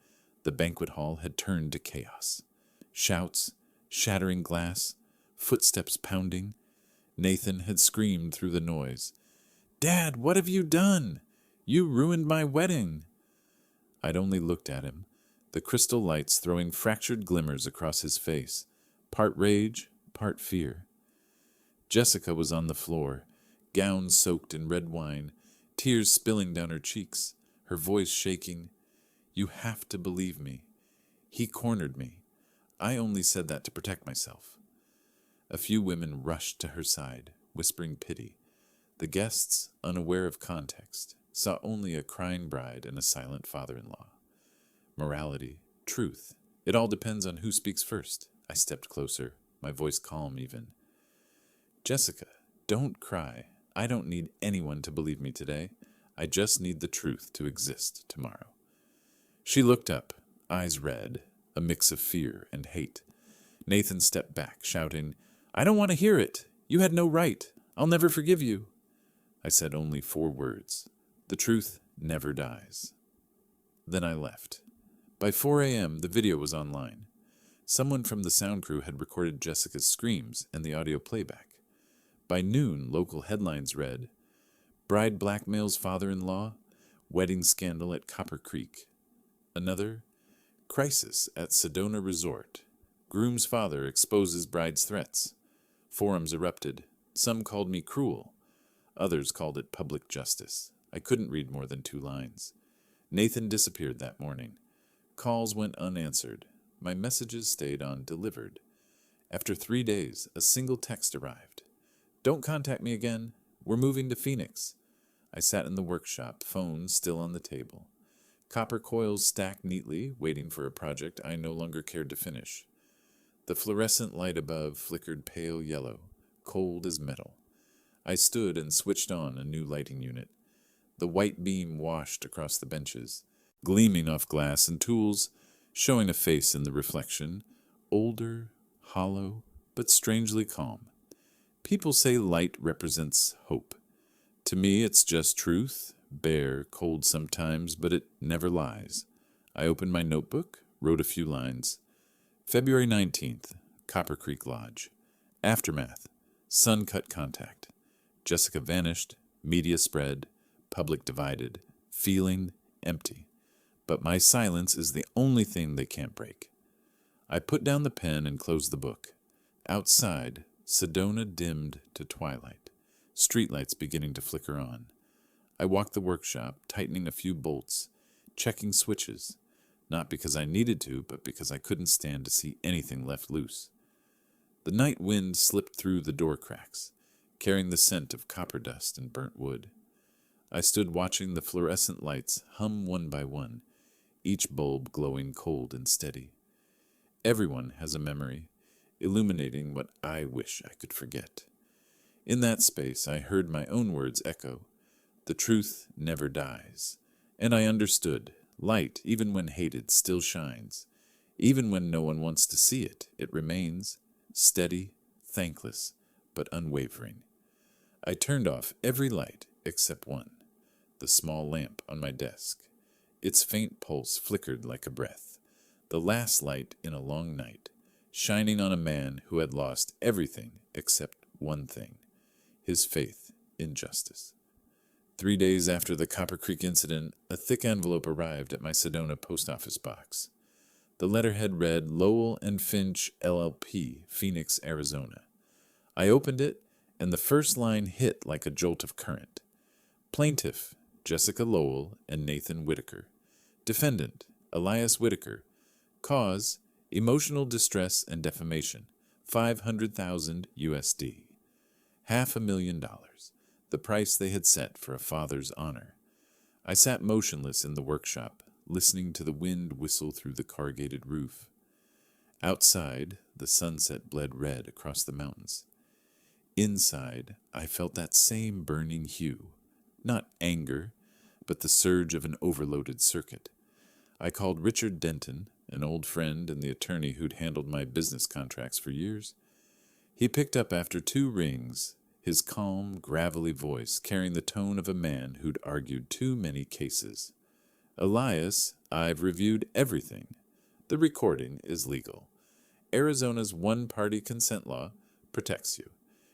the banquet hall had turned to chaos. Shouts, shattering glass, footsteps pounding. Nathan had screamed through the noise. "Dad, what have you done? You ruined my wedding." I'd only looked at him, the crystal lights throwing fractured glimmers across his face, part rage, part fear. Jessica was on the floor, gown soaked in red wine, tears spilling down her cheeks, her voice shaking. "You have to believe me. He cornered me. I only said that to protect myself." A few women rushed to her side, whispering pity. The guests, unaware of context, saw only a crying bride and a silent father-in-law. Morality, truth, it all depends on who speaks first. I stepped closer, my voice calm even. "Jessica, don't cry. I don't need anyone to believe me today. I just need the truth to exist tomorrow." She looked up, eyes red, a mix of fear and hate. Nathan stepped back, shouting, "I don't want to hear it. You had no right. I'll never forgive you." I said only 4 words. The truth never dies. Then I left. By 4 a.m., the video was online. Someone from the sound crew had recorded Jessica's screams and the audio playback. By noon, local headlines read, "Bride blackmails father-in-law, wedding scandal at Copper Creek." Another, "Crisis at Sedona Resort, groom's father exposes bride's threats." Forums erupted. Some called me cruel. Others called it public justice. I couldn't read more than 2 lines. Nathan disappeared that morning. Calls went unanswered. My messages stayed on delivered. After 3 days, a single text arrived. "Don't contact me again. We're moving to Phoenix." I sat in the workshop, phone still on the table. Copper coils stacked neatly, waiting for a project I no longer cared to finish. The fluorescent light above flickered pale yellow, cold as metal. I stood and switched on a new lighting unit. The white beam washed across the benches, gleaming off glass and tools, showing a face in the reflection, older, hollow, but strangely calm. People say light represents hope. To me, it's just truth, bare, cold sometimes, but it never lies. I opened my notebook, wrote a few lines. February 19th, Copper Creek Lodge. Aftermath. Sun cut contact. Jessica vanished, media spread, public divided, feeling empty. But my silence is the only thing they can't break. I put down the pen and closed the book. Outside, Sedona dimmed to twilight, streetlights beginning to flicker on. I walked the workshop, tightening a few bolts, checking switches, not because I needed to, but because I couldn't stand to see anything left loose. The night wind slipped through the door cracks, carrying the scent of copper dust and burnt wood. I stood watching the fluorescent lights hum one by one, each bulb glowing cold and steady. Everyone has a memory, illuminating what I wish I could forget. In that space, I heard my own words echo. The truth never dies. And I understood. Light, even when hated, still shines. Even when no one wants to see it, it remains, steady, thankless, but unwavering. I turned off every light except one, the small lamp on my desk. Its faint pulse flickered like a breath, the last light in a long night, shining on a man who had lost everything except one thing, his faith in justice. 3 days after the Copper Creek incident, a thick envelope arrived at my Sedona post office box. The letterhead read Lowell and Finch, LLP, Phoenix, Arizona. I opened it, and the first line hit like a jolt of current. Plaintiff, Jessica Lowell and Nathan Whitaker. Defendant, Elias Whitaker. Cause, emotional distress and defamation, $500,000 USD. $500,000, the price they had set for a father's honor. I sat motionless in the workshop, listening to the wind whistle through the corrugated roof. Outside, the sunset bled red across the mountains. Inside, I felt that same burning hue. Not anger, but the surge of an overloaded circuit. I called Richard Denton, an old friend and the attorney who'd handled my business contracts for years. He picked up after 2 rings, his calm, gravelly voice carrying the tone of a man who'd argued too many cases. "Elias, I've reviewed everything. The recording is legal. Arizona's one-party consent law protects you.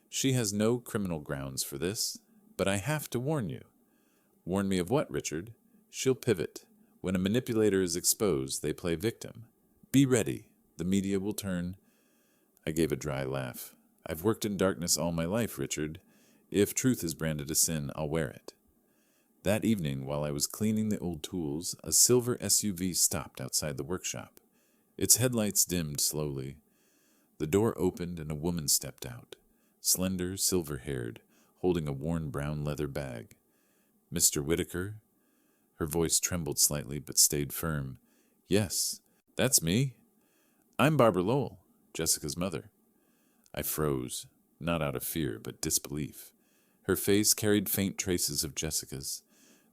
She has no criminal grounds for this, but I have to warn you." "Warn me of what, Richard?" "She'll pivot. When a manipulator is exposed, they play victim. Be ready. The media will turn." I gave a dry laugh. I've worked in darkness all my life, Richard. If truth is branded a sin, I'll wear it. That evening, while I was cleaning the old tools, a silver SUV stopped outside the workshop. Its headlights dimmed slowly. The door opened and a woman stepped out, slender, silver-haired, holding a worn brown leather bag. Mr. Whitaker? Her voice trembled slightly but stayed firm. Yes, that's me. I'm Barbara Lowell, Jessica's mother. I froze, not out of fear, but disbelief. Her face carried faint traces of Jessica's,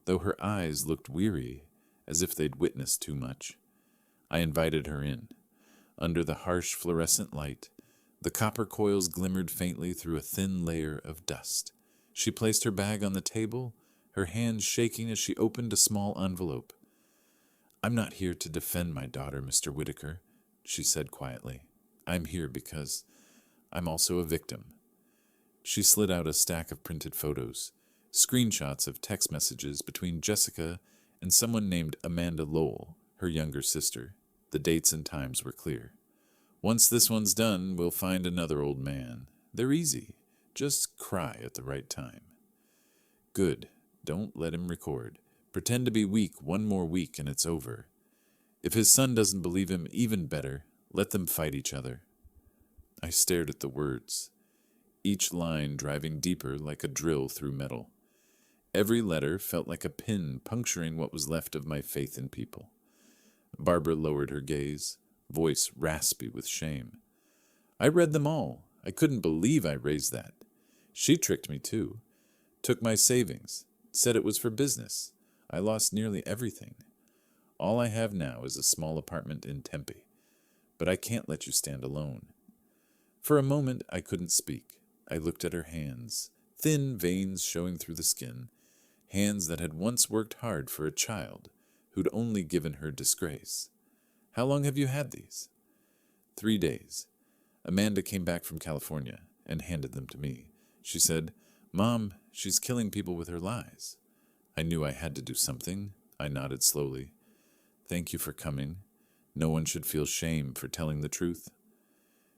though her eyes looked weary, as if they'd witnessed too much. I invited her in. Under the harsh fluorescent light, the copper coils glimmered faintly through a thin layer of dust. She placed her bag on the table, her hands shaking as she opened a small envelope. I'm not here to defend my daughter, Mr. Whitaker, she said quietly. I'm here because I'm also a victim. She slid out a stack of printed photos, screenshots of text messages between Jessica and someone named Amanda Lowell, her younger sister. The dates and times were clear. Once this one's done, we'll find another old man. They're easy. Just cry at the right time. Good. Don't let him record. Pretend to be weak one more week and it's over. If his son doesn't believe him, even better. Let them fight each other. I stared at the words, each line driving deeper like a drill through metal. Every letter felt like a pin puncturing what was left of my faith in people. Barbara lowered her gaze, voice raspy with shame. I read them all. I couldn't believe I raised that. She tricked me too. Took my savings. Said it was for business. I lost nearly everything. All I have now is a small apartment in Tempe. But I can't let you stand alone. For a moment, I couldn't speak. I looked at her hands, thin veins showing through the skin, hands that had once worked hard for a child who'd only given her disgrace. How long have you had these? 3 days. Amanda came back from California and handed them to me. She said, Mom, she's killing people with her lies. I knew I had to do something. I nodded slowly. Thank you for coming. No one should feel shame for telling the truth.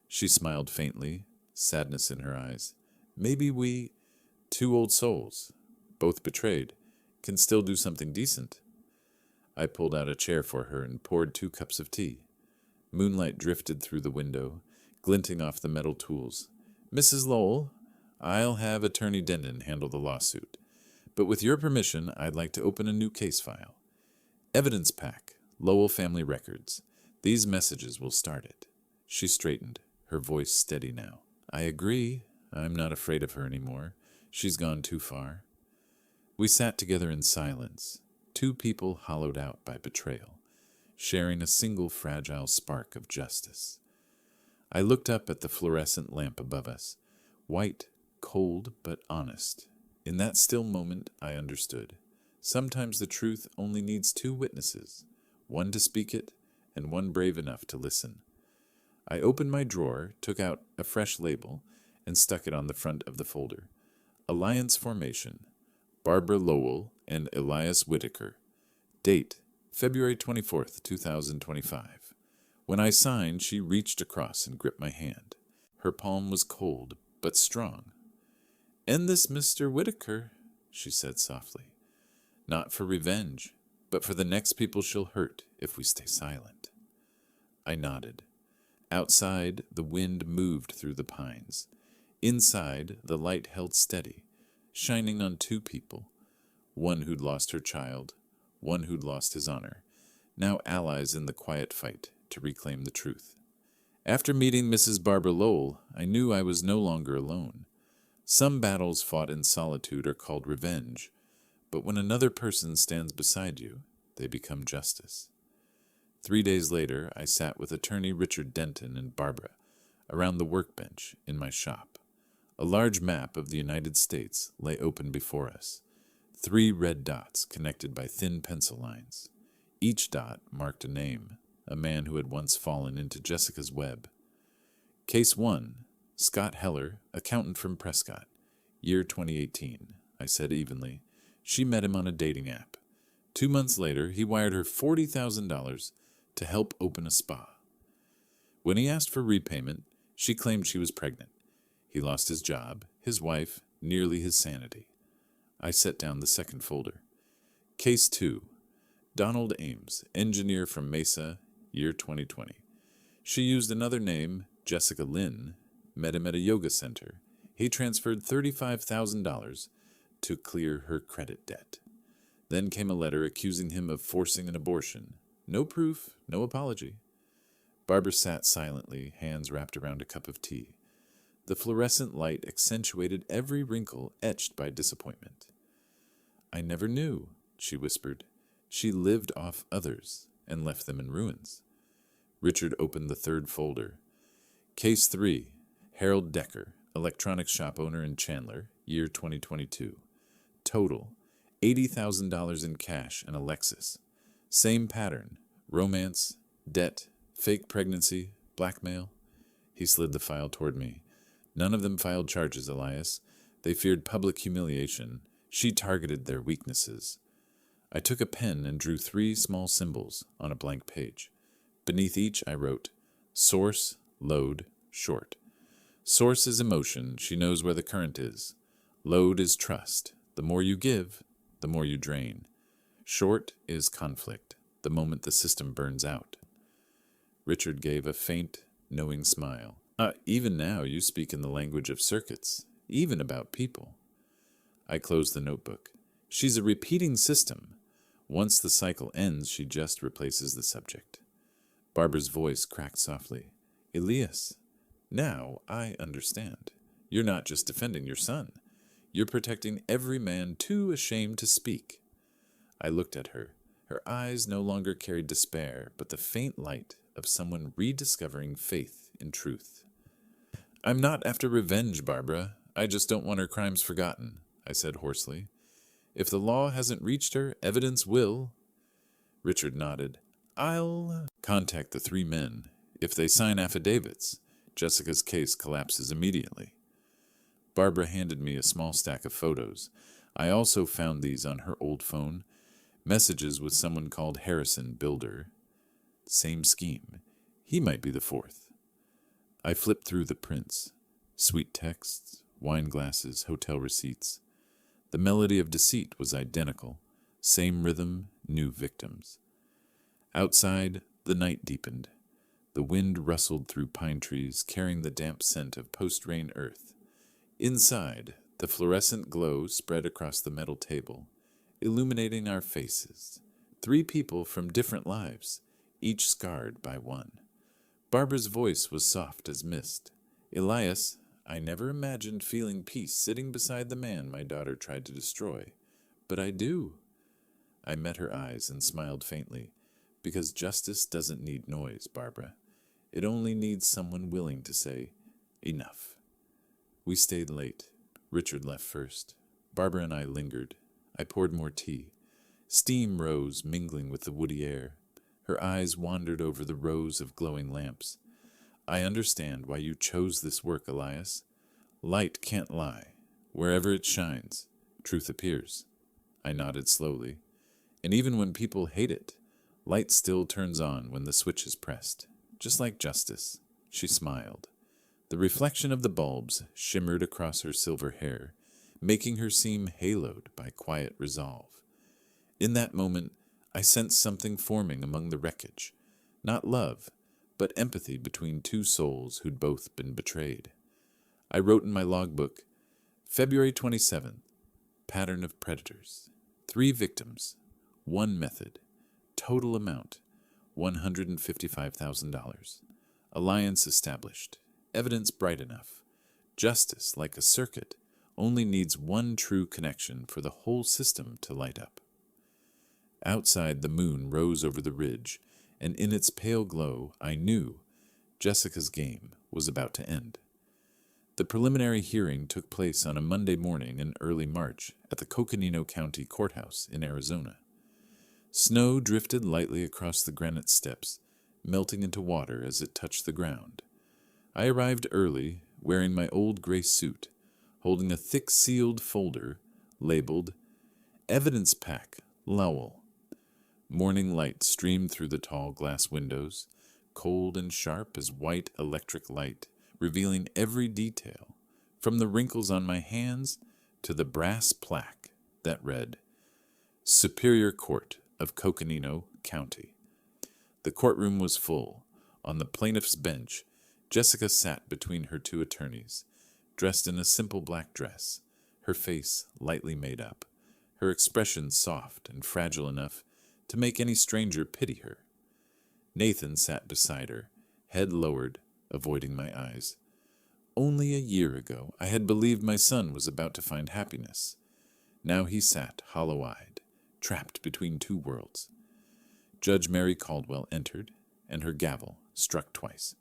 She smiled faintly, sadness in her eyes. Maybe we, two old souls, both betrayed, can still do something decent. I pulled out a chair for her and poured 2 cups of tea. Moonlight drifted through the window, glinting off the metal tools. Mrs. Lowell, I'll have Attorney Denton handle the lawsuit. But with your permission, I'd like to open a new case file. Evidence pack, Lowell Family Records. These messages will start it. She straightened, her voice steady now. I agree. I'm not afraid of her anymore. She's gone too far. We sat together in silence, 2 people hollowed out by betrayal, sharing a single fragile spark of justice. I looked up at the fluorescent lamp above us, white, cold, but honest. In that still moment, I understood. Sometimes the truth only needs 2 witnesses, one to speak it and one brave enough to listen. I opened my drawer, took out a fresh label, and stuck it on the front of the folder. Alliance Formation, Barbara Lowell and Elias Whitaker. Date, February 24th, 2025. When I signed, she reached across and gripped my hand. Her palm was cold, but strong. End this, Mr. Whitaker, she said softly. Not for revenge, but for the next people she'll hurt if we stay silent. I nodded. Outside, the wind moved through the pines. Inside, the light held steady, shining on 2 people, one who'd lost her child, one who'd lost his honor, now allies in the quiet fight to reclaim the truth. After meeting Mrs. Barbara Lowell, I knew I was no longer alone. Some battles fought in solitude are called revenge, but when another person stands beside you, they become justice. 3 days later, I sat with attorney Richard Denton and Barbara around the workbench in my shop. A large map of the United States lay open before us, 3 red dots connected by thin pencil lines. Each dot marked a name, a man who had once fallen into Jessica's web. Case 1, Scott Heller, accountant from Prescott, year 2018, I said evenly. She met him on a dating app. 2 months later, he wired her $40,000 to help open a spa. When he asked for repayment, She claimed she was pregnant. He lost his job, his wife, nearly his sanity. I set down the second folder. Case 2. Donald Ames, engineer from Mesa, year 2020. She used another name, Jessica Lynn, met him at a yoga center. He transferred $35,000 to clear her credit debt. Then came a letter accusing him of forcing an abortion. No proof, no apology. Barbara sat silently, hands wrapped around a cup of tea. The fluorescent light accentuated every wrinkle etched by disappointment. I never knew, she whispered. She lived off others and left them in ruins. Richard opened the third folder. Case 3. Harold Decker, electronics shop owner in Chandler, year 2022. Total, $80,000 in cash and a Lexus. Same pattern, romance, debt, fake pregnancy, blackmail. He slid the file toward me. None of them filed charges, Elias. They feared public humiliation. She targeted their weaknesses. I took a pen and drew 3 small symbols on a blank page. Beneath each I wrote, source, load, short. Source is emotion. She knows where the current is. Load is trust. The more you give, the more you drain. Short is conflict, the moment the system burns out. Richard gave a faint, knowing smile. Even now you speak in the language of circuits, even about people. I closed the notebook. She's a repeating system. Once the cycle ends, she just replaces the subject. Barbara's voice cracked softly. Elias, now I understand. You're not just defending your son. You're protecting every man too ashamed to speak. I looked at her. Her eyes no longer carried despair, but the faint light of someone rediscovering faith in truth. I'm not after revenge, Barbara. I just don't want her crimes forgotten, I said hoarsely. If the law hasn't reached her, evidence will. Richard nodded. I'll contact the 3 men. If they sign affidavits, Jessica's case collapses immediately. Barbara handed me a small stack of photos. I also found these on her old phone. Messages with someone called Harrison Builder. Same scheme. He might be the 4th. I flipped through the prints. Sweet texts, wine glasses, hotel receipts. The melody of deceit was identical. Same rhythm, new victims. Outside, the night deepened. The wind rustled through pine trees, carrying the damp scent of post-rain earth. Inside, the fluorescent glow spread across the metal table, illuminating our faces. 3 people from different lives, each scarred by one. Barbara's voice was soft as mist. Elias, I never imagined feeling peace sitting beside the man my daughter tried to destroy. But I do. I met her eyes and smiled faintly. Because justice doesn't need noise, Barbara. It only needs someone willing to say, enough. We stayed late. Richard left first. Barbara and I lingered. I poured more tea. Steam rose, mingling with the woody air. Her eyes wandered over the rows of glowing lamps. I understand why you chose this work, Elias. Light can't lie. Wherever it shines, truth appears. I nodded slowly. And even when people hate it, light still turns on when the switch is pressed. Just like justice. She smiled. The reflection of the bulbs shimmered across her silver hair, making her seem haloed by quiet resolve. In that moment, I sensed something forming among the wreckage. Not love, but empathy between 2 souls who'd both been betrayed. I wrote in my logbook, February 27th, pattern of predators. 3 victims, 1 method. Total amount, $155,000. Alliance established. Evidence bright enough. Justice, like a circuit, only needs 1 true connection for the whole system to light up. Outside, the moon rose over the ridge, and in its pale glow, I knew Jessica's game was about to end. The preliminary hearing took place on a Monday morning in early March at the Coconino County Courthouse in Arizona. Snow drifted lightly across the granite steps, melting into water as it touched the ground. I arrived early, wearing my old gray suit, holding a thick sealed folder labeled Evidence Pack, Lowell. Morning light streamed through the tall glass windows, cold and sharp as white electric light, revealing every detail, from the wrinkles on my hands to the brass plaque that read, Superior Court of Coconino County. The courtroom was full. On the plaintiff's bench, Jessica sat between her two attorneys, dressed in a simple black dress, her face lightly made up, her expression soft and fragile enough to make any stranger pity her. Nathan sat beside her, head lowered, avoiding my eyes. Only a year ago, I had believed my son was about to find happiness. Now he sat hollow-eyed, trapped between two worlds. Judge Mary Caldwell entered, and her gavel struck twice.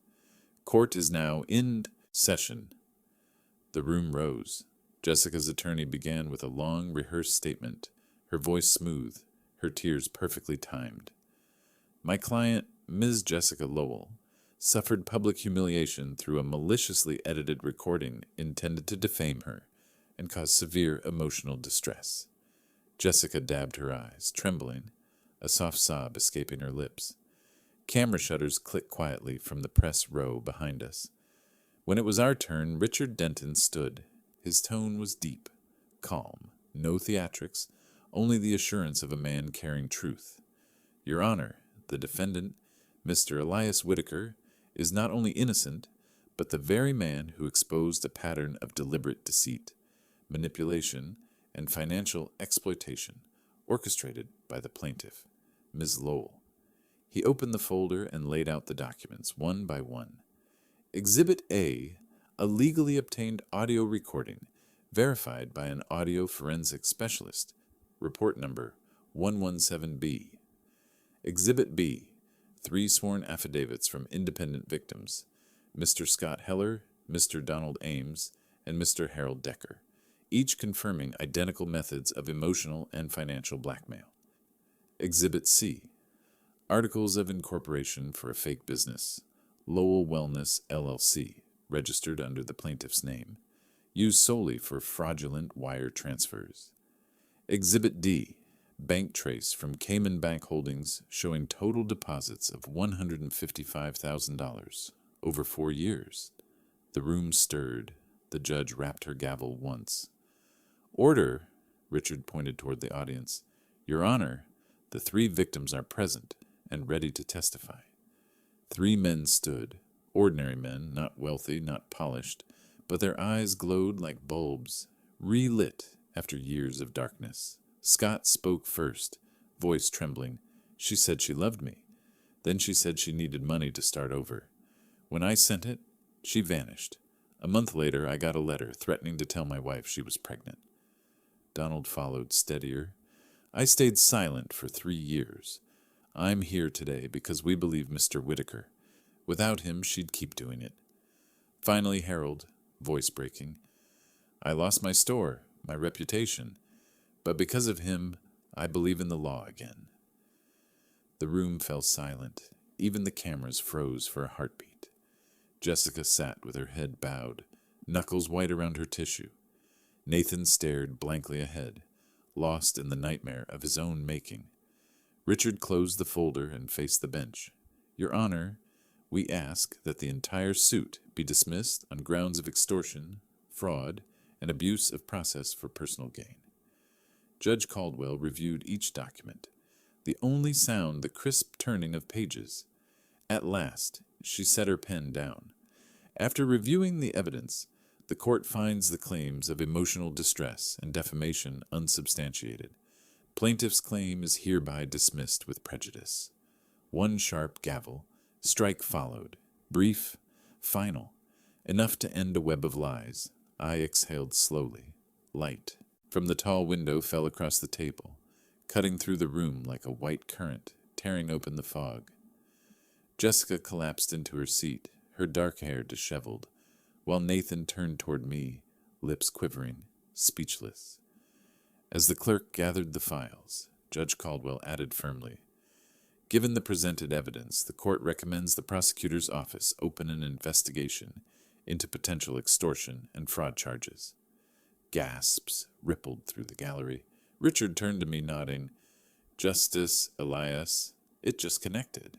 Court is now in session. The room rose. Jessica's attorney began with a long, rehearsed statement, her voice smooth, her tears perfectly timed. My client, Ms. Jessica Lowell, suffered public humiliation through a maliciously edited recording intended to defame her and cause severe emotional distress. Jessica dabbed her eyes, trembling, a soft sob escaping her lips. Camera shutters clicked quietly from the press row behind us. When it was our turn, Richard Denton stood. His tone was deep, calm, no theatrics, only the assurance of a man carrying truth. Your Honor, the defendant, Mr. Elias Whitaker, is not only innocent, but the very man who exposed a pattern of deliberate deceit, manipulation, and financial exploitation orchestrated by the plaintiff, Ms. Lowell. He opened the folder and laid out the documents one by one. Exhibit A, a legally obtained audio recording verified by an audio forensic specialist, report number 117B. Exhibit B, 3 sworn affidavits from independent victims, Mr. Scott Heller, Mr. Donald Ames, and Mr. Harold Decker, each confirming identical methods of emotional and financial blackmail. Exhibit C, articles of incorporation for a fake business, Lowell Wellness, LLC, registered under the plaintiff's name, used solely for fraudulent wire transfers. Exhibit D, bank trace from Cayman Bank Holdings showing total deposits of $155,000 over 4 years. The room stirred. The judge rapped her gavel once. Order, Richard pointed toward the audience. Your Honor, the 3 victims are present and ready to testify. 3 men stood, ordinary men, not wealthy, not polished, but their eyes glowed like bulbs, relit after years of darkness. Scott spoke first, voice trembling. She said she loved me. Then she said she needed money to start over. When I sent it, she vanished. A month later, I got a letter threatening to tell my wife she was pregnant. Donald followed, steadier. I stayed silent for 3 years. I'm here today because we believe Mr. Whitaker. Without him, she'd keep doing it. Finally, Harold, voice breaking. I lost my store, my reputation, but because of him, I believe in the law again. The room fell silent. Even the cameras froze for a heartbeat. Jessica sat with her head bowed, knuckles white around her tissue. Nathan stared blankly ahead, lost in the nightmare of his own making. Richard closed the folder and faced the bench. Your Honor, we ask that the entire suit be dismissed on grounds of extortion, fraud, and abuse of process for personal gain. Judge Caldwell reviewed each document, the only sound the crisp turning of pages. At last, she set her pen down. After reviewing the evidence, the court finds the claims of emotional distress and defamation unsubstantiated. Plaintiff's claim is hereby dismissed with prejudice. One sharp gavel, strike followed, brief, final, enough to end a web of lies. I exhaled slowly. Light from the tall window fell across the table, cutting through the room like a white current, tearing open the fog. Jessica collapsed into her seat, her dark hair disheveled, while Nathan turned toward me, lips quivering, speechless. As the clerk gathered the files, Judge Caldwell added firmly, given the presented evidence, the court recommends the prosecutor's office open an investigation into potential extortion and fraud charges. Gasps rippled through the gallery. Richard turned to me, nodding. Justice Elias, it just connected.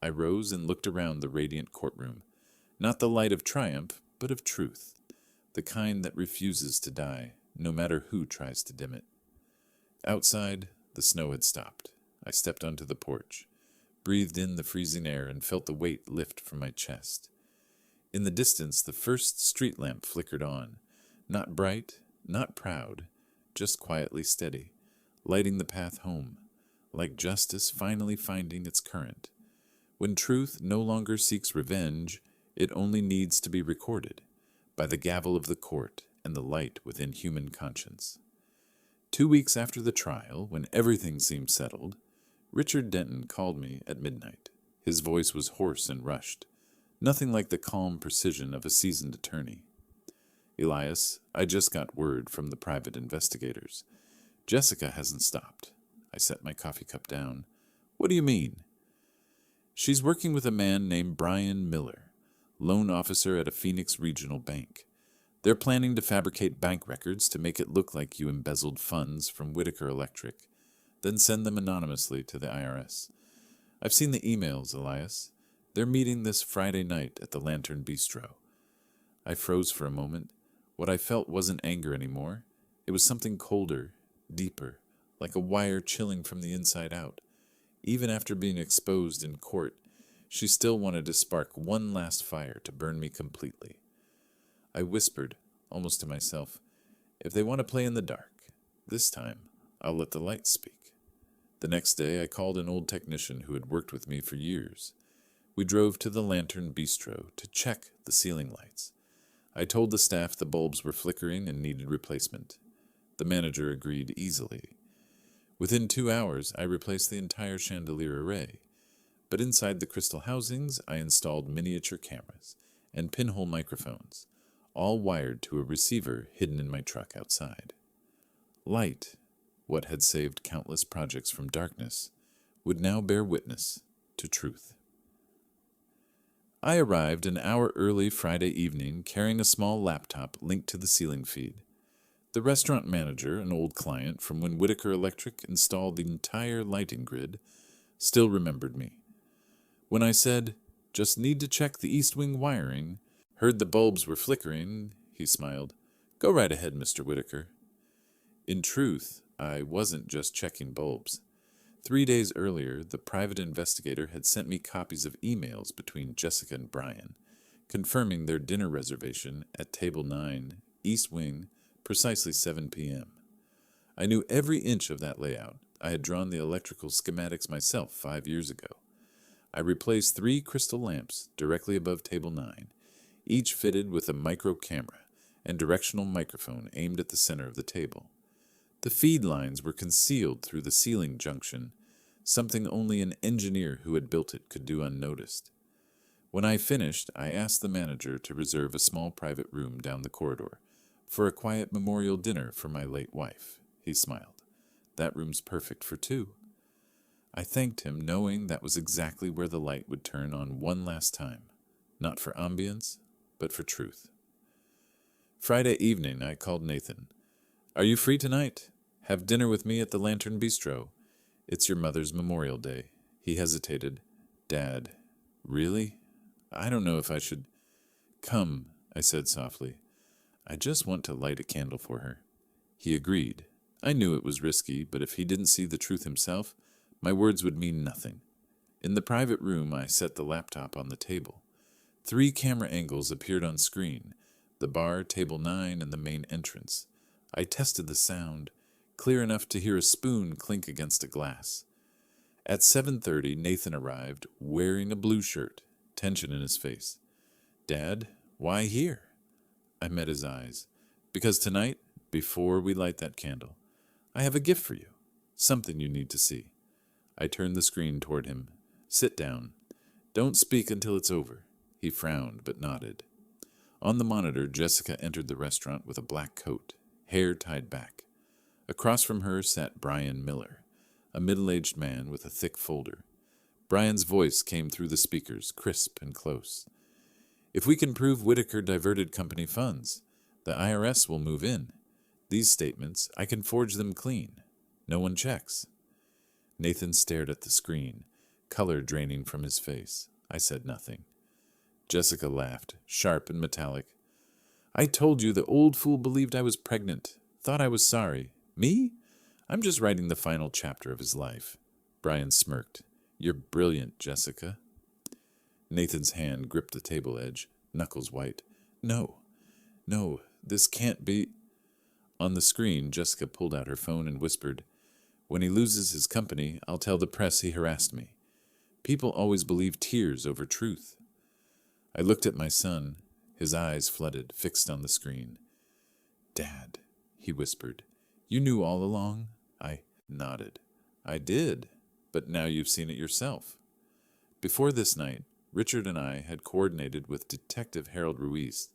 I rose and looked around the radiant courtroom. Not the light of triumph, but of truth, the kind that refuses to die, no matter who tries to dim it. Outside, the snow had stopped. I stepped onto the porch, breathed in the freezing air, and felt the weight lift from my chest. In the distance, the first street lamp flickered on, not bright, not proud, just quietly steady, lighting the path home, like justice finally finding its current. When truth no longer seeks revenge, it only needs to be recorded by the gavel of the court and the light within human conscience. 2 weeks after the trial, when everything seemed settled, Richard Denton called me at midnight. His voice was hoarse and rushed, nothing like the calm precision of a seasoned attorney. "Elias, I just got word from the private investigators. Jessica hasn't stopped." I set my coffee cup down. "What do you mean?" "She's working with a man named Brian Miller, loan officer at a Phoenix regional bank. They're planning to fabricate bank records to make it look like you embezzled funds from Whitaker Electric, then send them anonymously to the IRS. I've seen the emails, Elias. They're meeting this Friday night at the Lantern Bistro." I froze for a moment. What I felt wasn't anger anymore. It was something colder, deeper, like a wire chilling from the inside out. Even after being exposed in court, she still wanted to spark one last fire to burn me completely. I whispered, almost to myself, "If they want to play in the dark, this time I'll let the light speak." The next day I called an old technician who had worked with me for years. We drove to the Lantern Bistro to check the ceiling lights. I told the staff the bulbs were flickering and needed replacement. The manager agreed easily. Within 2 hours, I replaced the entire chandelier array. But inside the crystal housings, I installed miniature cameras and pinhole microphones, all wired to a receiver hidden in my truck outside. Light, what had saved countless projects from darkness, would now bear witness to truth. I arrived an hour early Friday evening, carrying a small laptop linked to the ceiling feed. The restaurant manager, an old client from when Whitaker Electric installed the entire lighting grid, still remembered me. When I said, "Just need to check the east wing wiring," heard the bulbs were flickering, he smiled. "Go right ahead, Mr. Whitaker." In truth, I wasn't just checking bulbs. 3 days earlier, the private investigator had sent me copies of emails between Jessica and Brian, confirming their dinner reservation at Table 9, East Wing, precisely 7 p.m. I knew every inch of that layout. I had drawn the electrical schematics myself 5 years ago. I replaced 3 crystal lamps directly above Table 9, each fitted with a micro camera and directional microphone aimed at the center of the table. The feed lines were concealed through the ceiling junction, something only an engineer who had built it could do unnoticed. When I finished, I asked the manager to reserve a small private room down the corridor for a quiet memorial dinner for my late wife. He smiled. "That room's perfect for 2. I thanked him, knowing that was exactly where the light would turn on one last time, not for ambience, but for truth. Friday evening, I called Nathan. "Are you free tonight? Have dinner with me at the Lantern Bistro. It's your mother's Memorial Day." He hesitated. "Dad, really? I don't know if I should—" "Come," I said softly. "I just want to light a candle for her." He agreed. I knew it was risky, but if he didn't see the truth himself, my words would mean nothing. In the private room, I set the laptop on the table. 3 camera angles appeared on screen: the bar, Table 9, and the main entrance. I tested the sound, clear enough to hear a spoon clink against a glass. At 7:30, Nathan arrived, wearing a blue shirt, tension in his face. "Dad, why here?" I met his eyes. "Because tonight, before we light that candle, I have a gift for you, something you need to see." I turned the screen toward him. "Sit down. Don't speak until it's over." He frowned, but nodded. On the monitor, Jessica entered the restaurant with a black coat, hair tied back. Across from her sat Brian Miller, a middle-aged man with a thick folder. Brian's voice came through the speakers, crisp and close. "If we can prove Whitaker diverted company funds, the IRS will move in. These statements, I can forge them clean. No one checks." Nathan stared at the screen, color draining from his face. I said nothing. Jessica laughed, sharp and metallic. I told you the old fool believed I was pregnant. Thought I was sorry. Me? I'm just writing the final chapter of his life. Brian smirked. You're brilliant, Jessica. Nathan's hand gripped the table edge, knuckles white. No, this can't be. On the screen, Jessica pulled out her phone and whispered, When he loses his company, I'll tell the press he harassed me. People always believe tears over truth. I looked at my son, his eyes flooded, fixed on the screen. Dad, he whispered, you knew all along? I nodded. I did, but now you've seen it yourself. Before this night, Richard and I had coordinated with Detective Harold Ruiz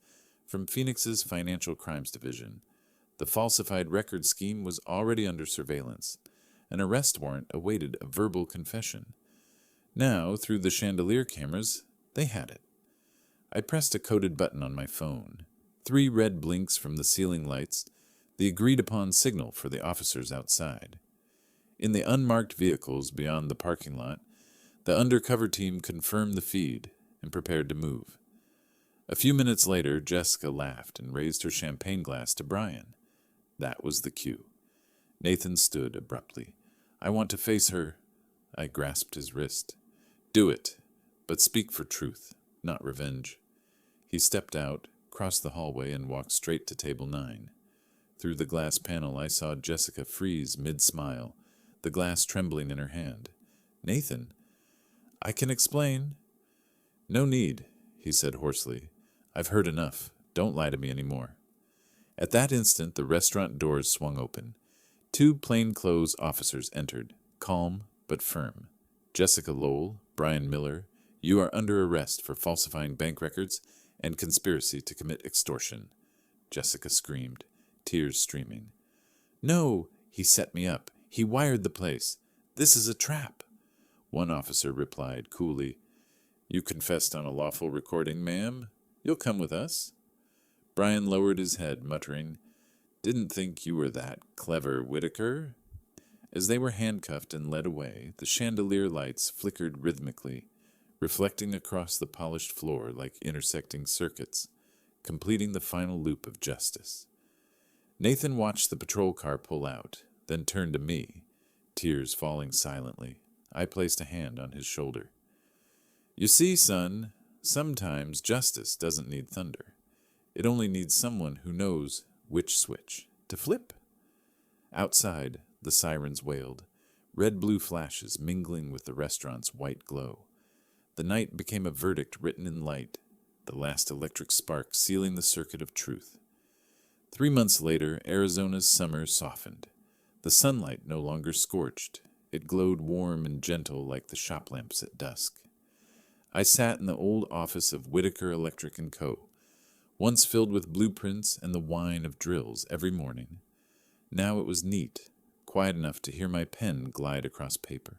from Phoenix's Financial Crimes Division. The falsified record scheme was already under surveillance. An arrest warrant awaited a verbal confession. Now, through the chandelier cameras, they had it. I pressed a coded button on my phone. 3 red blinks from the ceiling lights, the agreed-upon signal for the officers outside. In the unmarked vehicles beyond the parking lot, the undercover team confirmed the feed and prepared to move. A few minutes later, Jessica laughed and raised her champagne glass to Brian. That was the cue. Nathan stood abruptly. I want to face her. I grasped his wrist. Do it, but speak for truth, not revenge. He stepped out, crossed the hallway, and walked straight to table 9. Through the glass panel, I saw Jessica freeze mid-smile, the glass trembling in her hand. Nathan, I can explain. No need, he said hoarsely. I've heard enough. Don't lie to me anymore. At that instant, the restaurant doors swung open. 2 plainclothes officers entered, calm but firm. Jessica Lowell, Brian Miller, you are under arrest for falsifying bank records and conspiracy to commit extortion. Jessica screamed, tears streaming. No, he set me up. He wired the place. This is a trap. One officer replied coolly, You confessed on a lawful recording, ma'am. You'll come with us. Brian lowered his head, muttering, Didn't think you were that clever, Whitaker. As they were handcuffed and led away, the chandelier lights flickered rhythmically, reflecting across the polished floor like intersecting circuits, completing the final loop of justice. Nathan watched the patrol car pull out, then turned to me, tears falling silently. I placed a hand on his shoulder. You see, son, sometimes justice doesn't need thunder. It only needs someone who knows which switch to flip. Outside, the sirens wailed, red-blue flashes mingling with the restaurant's white glow. The night became a verdict written in light, the last electric spark sealing the circuit of truth. 3 months later, Arizona's summer softened. The sunlight no longer scorched. It glowed warm and gentle like the shop lamps at dusk. I sat in the old office of Whitaker Electric & Co., once filled with blueprints and the whine of drills every morning. Now it was neat, quiet enough to hear my pen glide across paper.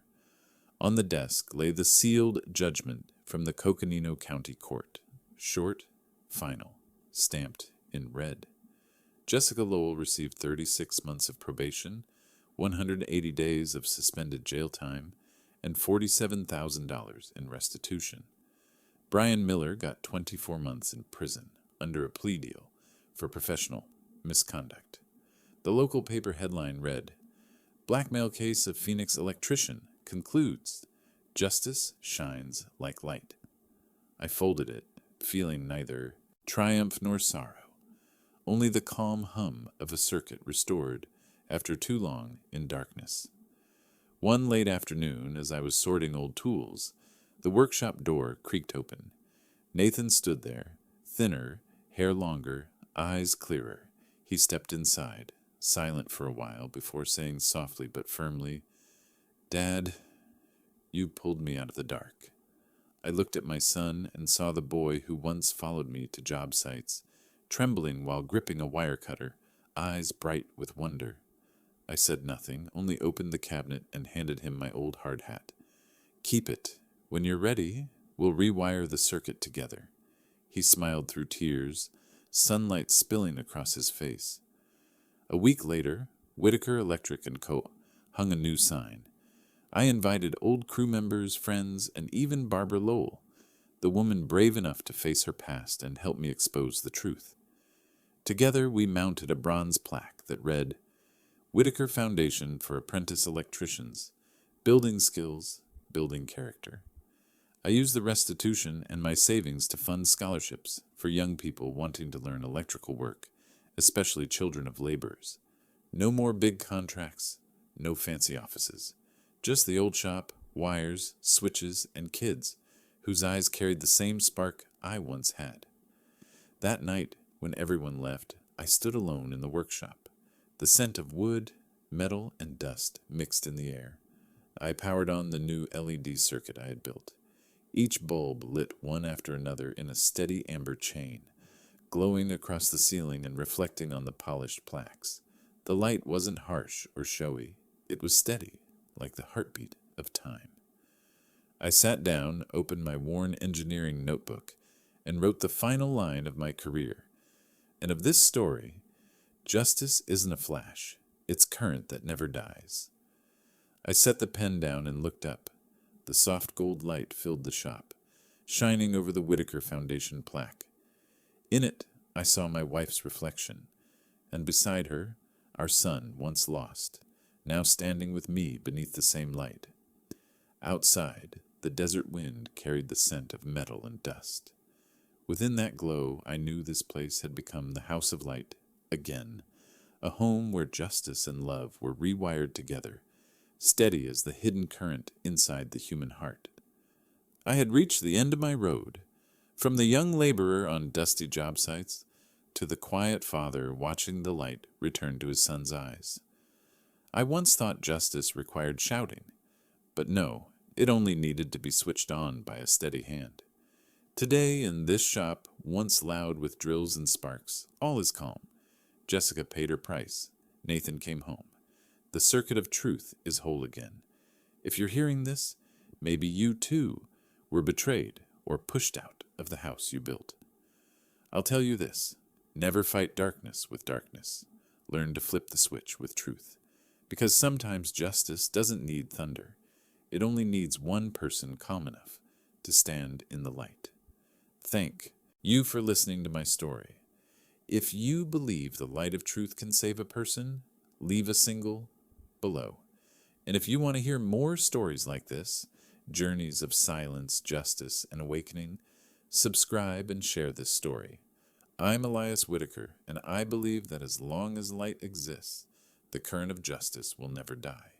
On the desk lay the sealed judgment from the Coconino County Court, short, final, stamped in red. Jessica Lowell received 36 months of probation, 180 days of suspended jail time, and $47,000 in restitution. Brian Miller got 24 months in prison under a plea deal for professional misconduct. The local paper headline read, Blackmail case of Phoenix electrician concludes. Justice shines like light. I folded it, feeling neither triumph nor sorrow, only the calm hum of a circuit restored after too long in darkness. One late afternoon, as I was sorting old tools, the workshop door creaked open. Nathan stood there, thinner, hair longer, eyes clearer. He stepped inside, silent for a while before saying softly but firmly, Dad, you pulled me out of the dark. I looked at my son and saw the boy who once followed me to job sites, trembling while gripping a wire cutter, eyes bright with wonder. I said nothing, only opened the cabinet and handed him my old hard hat. Keep it. When you're ready, we'll rewire the circuit together. He smiled through tears, sunlight spilling across his face. A week later, Whitaker Electric & Co. hung a new sign. I invited old crew members, friends, and even Barbara Lowell. the woman brave enough to face her past and help me expose the truth. Together, we mounted a bronze plaque that read, Whitaker Foundation for Apprentice Electricians, Building Skills, Building Character. I used the restitution and my savings to fund scholarships for young people wanting to learn electrical work, especially children of laborers. No more big contracts, no fancy offices. Just the old shop, wires, switches, and kids whose eyes carried the same spark I once had. That night, when everyone left, I stood alone in the workshop. The scent of wood, metal, and dust mixed in the air. I powered on the new LED circuit I had built. Each bulb lit one after another in a steady amber chain, glowing across the ceiling and reflecting on the polished plaques. The light wasn't harsh or showy. It was steady, like the heartbeat of time. I sat down, opened my worn engineering notebook, and wrote the final line of my career. And of this story, justice isn't a flash. It's current that never dies. I set the pen down and looked up. The soft gold light filled the shop, shining over the Whitaker Foundation plaque. In it, I saw my wife's reflection, and beside her, our son, once lost, now standing with me beneath the same light. Outside, the desert wind carried the scent of metal and dust. Within that glow, I knew this place had become the House of Light again, a home where justice and love were rewired together, steady as the hidden current inside the human heart. I had reached the end of my road, from the young laborer on dusty job sites to the quiet father watching the light return to his son's eyes. I once thought justice required shouting, but no, it only needed to be switched on by a steady hand. Today, in this shop, once loud with drills and sparks, all is calm. Jessica paid her price. Nathan came home. The circuit of truth is whole again. If you're hearing this, maybe you too were betrayed or pushed out of the house you built. I'll tell you this, never fight darkness with darkness. Learn to flip the switch with truth. Because sometimes justice doesn't need thunder. It only needs one person calm enough to stand in the light. Thank you for listening to my story. If you believe the light of truth can save a person, leave a single below. And if you want to hear more stories like this, journeys of silence, justice, and awakening, subscribe and share this story. I'm Elias Whitaker, and I believe that as long as light exists, the current of justice will never die.